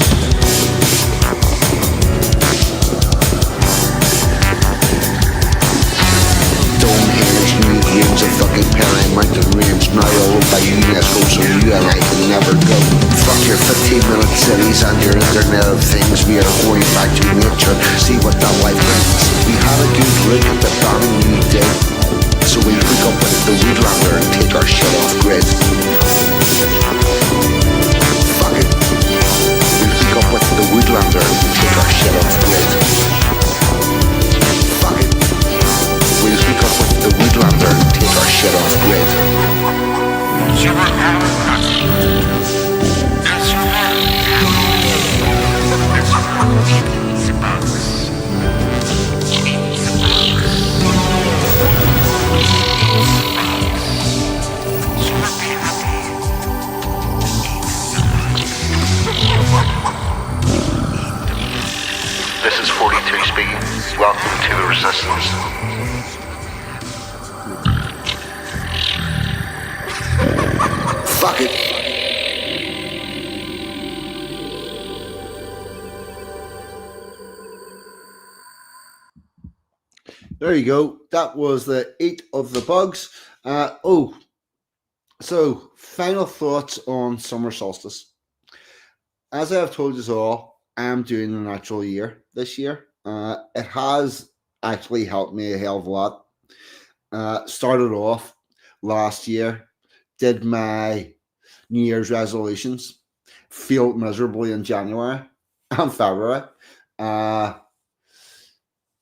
Stonehenge museum's a fucking Peri Mountain Range now all by UNESCO, so you and I can never go. Fuck your 15-minute cities and your Internet of Things. We are going back to nature, see what that life brings. We had a good look at the banning we did, so we hook up with the Woodlander and take our shit off grid. Fuck it. We hook up with the Woodlander and take our shit off grid. Fuck it. We'll hook up with the Woodlander and take our shit off grid. You will have as you will. Eat the bugs. Eat the bugs. You will be happy. This is 42 speaking. Welcome to the Resistance. Fuck it. There you go. That was the Eat of the Bugs. So final thoughts on summer solstice. As I have told you all, I am doing the natural year this year. It has actually helped me a hell of a lot. Started off last year, did my New Year's resolutions, failed miserably in January and February.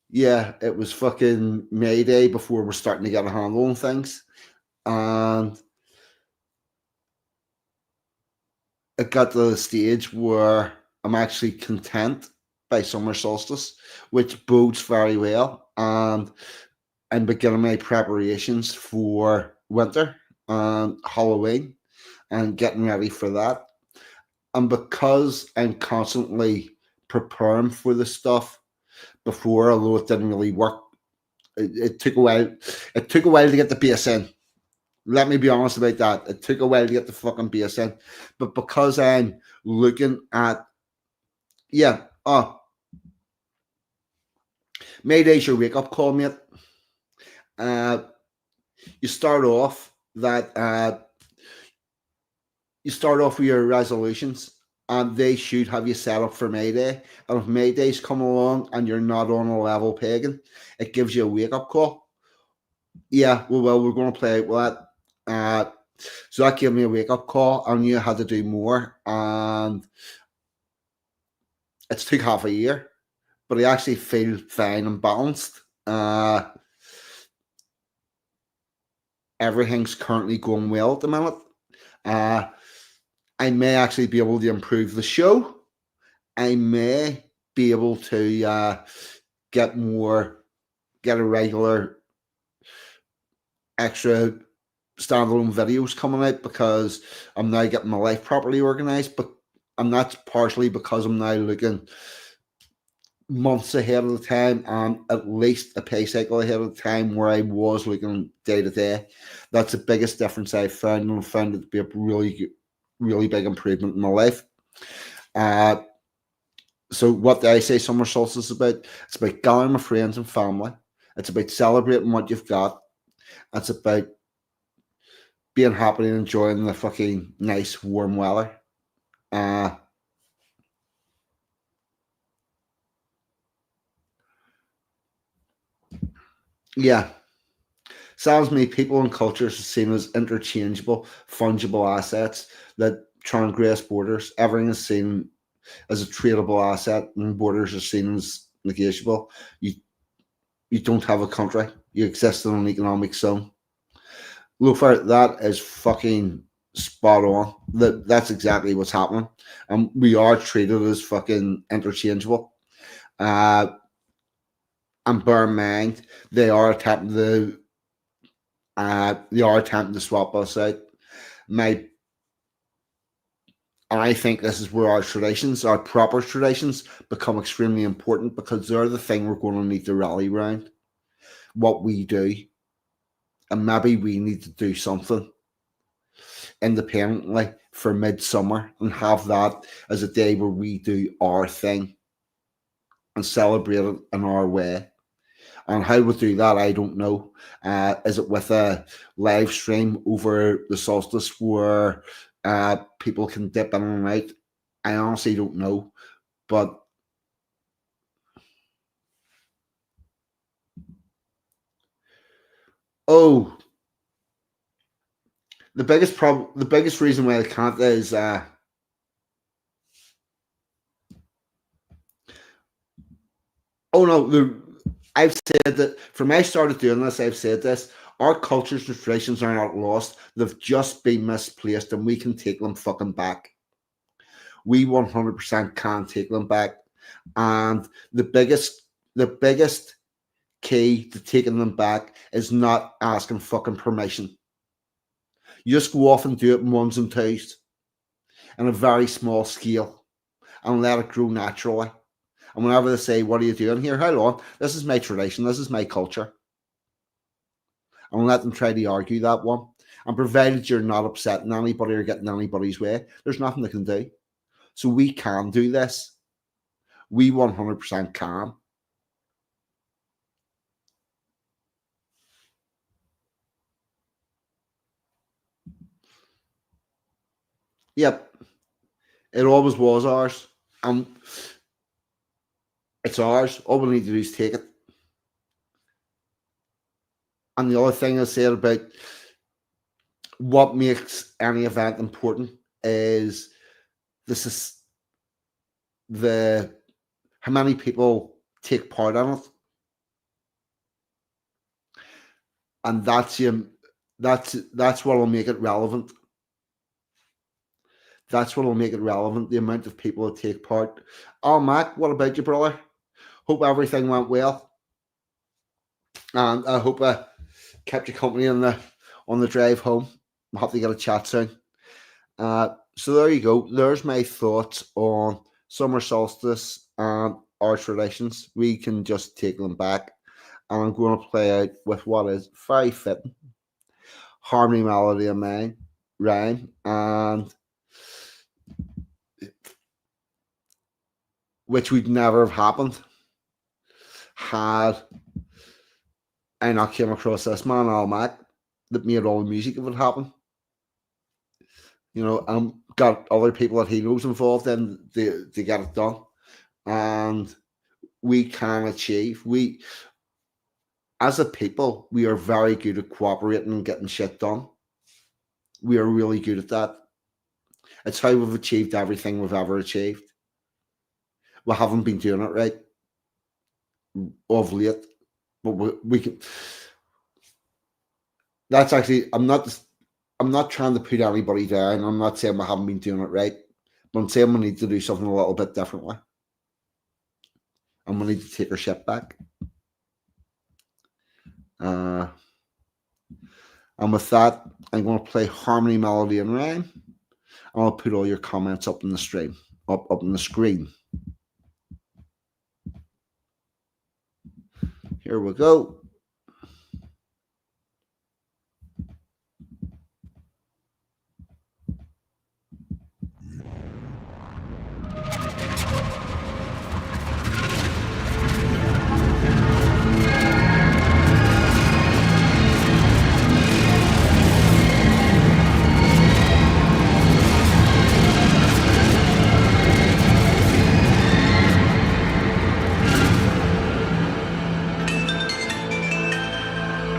Yeah, it was fucking May Day before we're starting to get a handle on things. And it got to the stage where I'm actually content by summer solstice, which bodes very well. And I'm beginning my preparations for winter and Halloween and getting ready for that. And because I'm constantly preparing for the stuff before, although it didn't really work, it took a while. It took a while to get the base in. Let me be honest about that. It took a while to get the fucking base in. But because I'm looking at, Mayday's your wake up call, mate. You start off with your resolutions, and they should have you set up for Mayday. And if Mayday's come along and you're not on a level pagan, it gives you a wake up call. Yeah, well, we're going to play out with that. So that gave me a wake up call. I knew I had to do more, and it's took half a year, but I actually feel fine and balanced. Everything's currently going well at the minute. I may actually be able to improve the show. I may be able to get a regular extra standalone videos coming out because I'm now getting my life properly organized. And that's partially because I'm now looking months ahead of the time and at least a pay cycle ahead of the time where I was looking day to day. That's the biggest difference I've found, and I found it to be a really big improvement in my life. So what do I say summer solstice is about? It's about gathering my friends and family. It's about celebrating what you've got. It's about being happy and enjoying the fucking nice warm weather. Yeah. Sounds to me, people and cultures are seen as interchangeable, fungible assets that transgress borders. Everything is seen as a tradable asset, and borders are seen as negotiable. You don't have a country. You exist in an economic zone. Look for it. That is fucking spot on. That's exactly what's happening. And we are treated as fucking interchangeable. And bear in mind, they are attempting to swap us out. And I think this is where our traditions, our proper traditions, become extremely important because they're the thing we're going to need to rally around. What we do. And maybe we need to do something independently for midsummer and have that as a day where we do our thing and celebrate it in our way. And how we do that, I don't know. Is it with a live stream over the solstice where people can dip in and out? I honestly don't know. But the biggest reason why I can't is I've said that from I started doing this, I've said this. Our cultures and traditions are not lost. They've just been misplaced, and we can take them fucking back. We 100% can take them back. And the biggest key to taking them back is not asking fucking permission. You just go off and do it in ones and twos on a very small scale and let it grow naturally. And whenever they say, "What are you doing here?" Hold on, this is my tradition, this is my culture. And let them try to argue that one. And provided you're not upsetting anybody or getting anybody's way, there's nothing they can do. So we can do this. We 100% can. Yep. It always was ours. And it's ours. All we need to do is take it. And the other thing I said about what makes any event important is how many people take part in it. And that's what will make it relevant. That's what will make it relevant, the amount of people that take part. Oh, Mac, what about you, brother? Hope everything went well. And I hope I kept you company on the drive home. I'll have to get a chat soon. So there you go. There's my thoughts on summer solstice and our traditions. We can just take them back. And I'm going to play out with what is very fitting harmony, melody, and rhyme, and which would never have happened had I not came across this man, Al Mac, that made all the music if it happened. You know, got other people that he knows involved in to get it done. And we can achieve. As a people, we are very good at cooperating and getting shit done. We are really good at that. It's how we've achieved everything we've ever achieved. We haven't been doing it right of late, but we can. That's actually, I'm not trying to put anybody down. I'm not saying we haven't been doing it right, but I'm saying we need to do something a little bit differently. And we need to take our shit back. And with that, I'm going to play harmony, melody, and rhyme. And I'll put all your comments up in the stream, up on the screen. Here we go.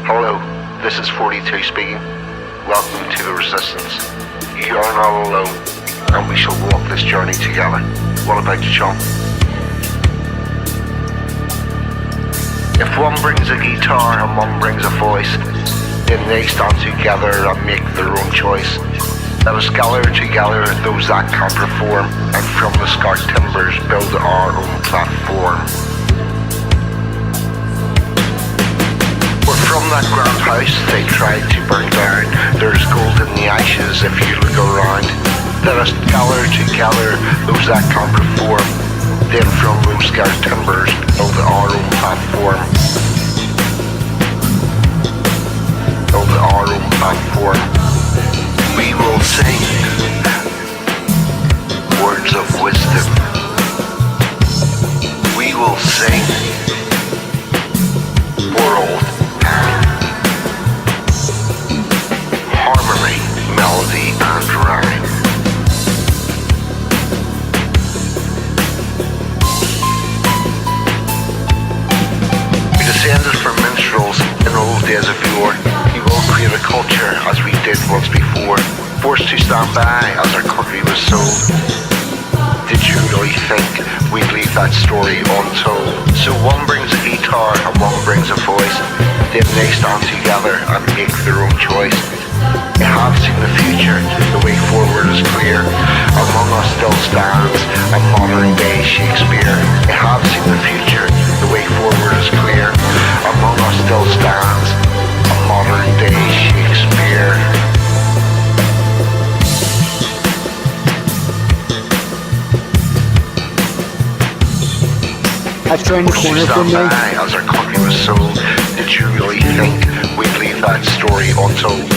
Hello, this is 42 speaking. Welcome to the Resistance. You are not alone, and we shall walk this journey together. What about you, John? If one brings a guitar and one brings a voice, then they stand together and make their own choice. Let us gather together those that can perform, and from the scarred timbers build our own platform. From that grand house they tried to burn down, there's gold in the ashes if you look around. Let us gather together those that can perform, then from those scarred timbers build our own platform. Build our own platform. We will sing words of wisdom. We will sing world. Harmony, melody, and rhyme. We descended from minstrels in old days of yore. We will create a culture as we did once before, forced to stand by as our country was sold. Did you really think we'd leave that story untold? So one brings a guitar and one brings a voice, then they stand together and make their own choice. They have seen the future, the way forward is clear. Among us still stands a modern day Shakespeare. They have seen the future, the way forward is clear. Among us still stands a modern day Shakespeare. That's around the corner from me. As our country was sold, did you really think we'd leave that story untold?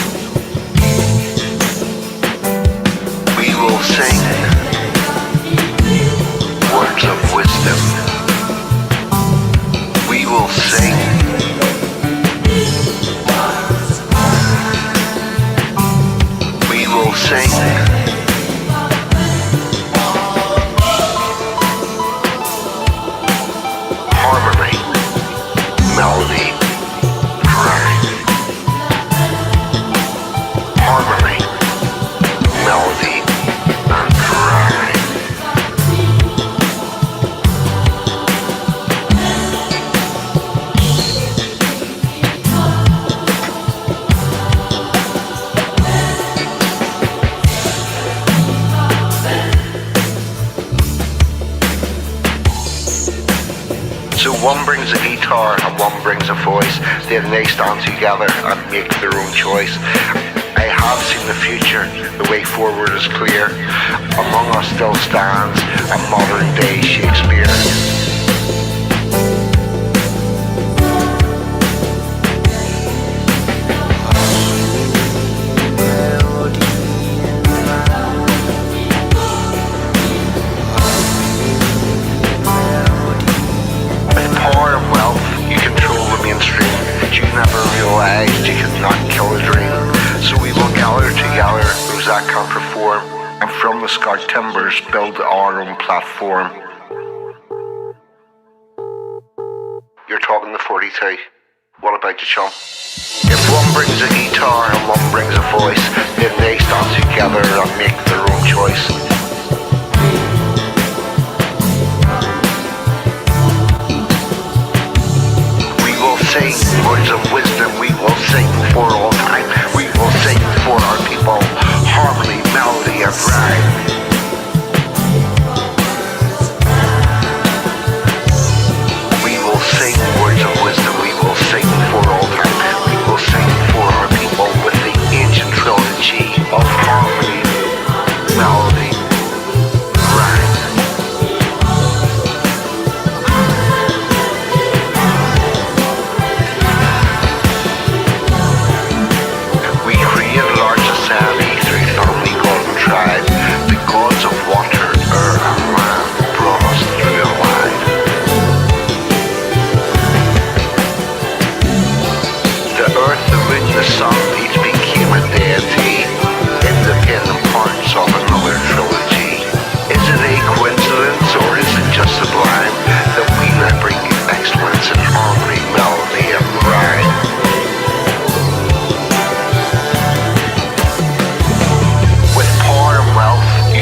sing. Harmony, melody, rhyme. Harmony, melody, and rhyme. So one brings a guitar and one brings a voice, then they stand together and make their own choice. I have seen the future, the way forward is clear. Among us still stands a modern day Shakespeare. You never realized you could not kill a dream. So we will gather together those that can perform, and from the scarred timbers build our own platform. You're talking to 42. What about you, chum? If one brings a guitar and one brings a voice, then they stand together and make their own choice. Sing words of wisdom, we will sing for all time. We will sing for our people, harmony, melody, and rhyme. We will sing words of wisdom, we will sing for all time. We will sing for our people with the ancient trilogy of harmony, melody, rhyme. The gods of water, earth, and land brought us through alive. The earth, the moon, the sun, each became a deity, independent parts of another trilogy. Is it a coincidence or is it just sublime that we now bring excellence in harmony, melody, and rhyme?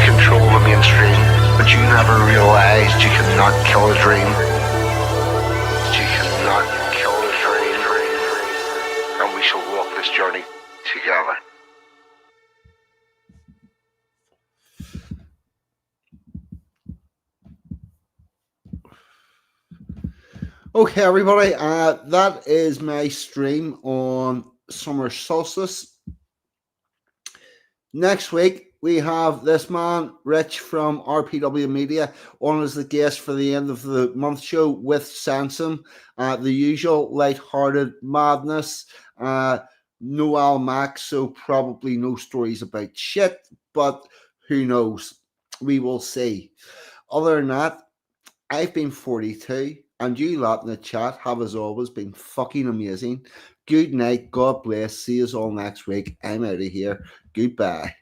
Control the mainstream, but you never realized you could not kill a dream. You cannot kill a dream, and we shall walk this journey together. Okay, everybody, that is my stream on Summer Solstice. Next week, we have this man, Rich from RPW Media, on as the guest for the end of the month show with Sansom. The usual light-hearted madness. No Max, so probably no stories about shit, but who knows? We will see. Other than that, I've been 42, and you lot in the chat have, as always, been fucking amazing. Good night, God bless, see us all next week. I'm out of here. Goodbye.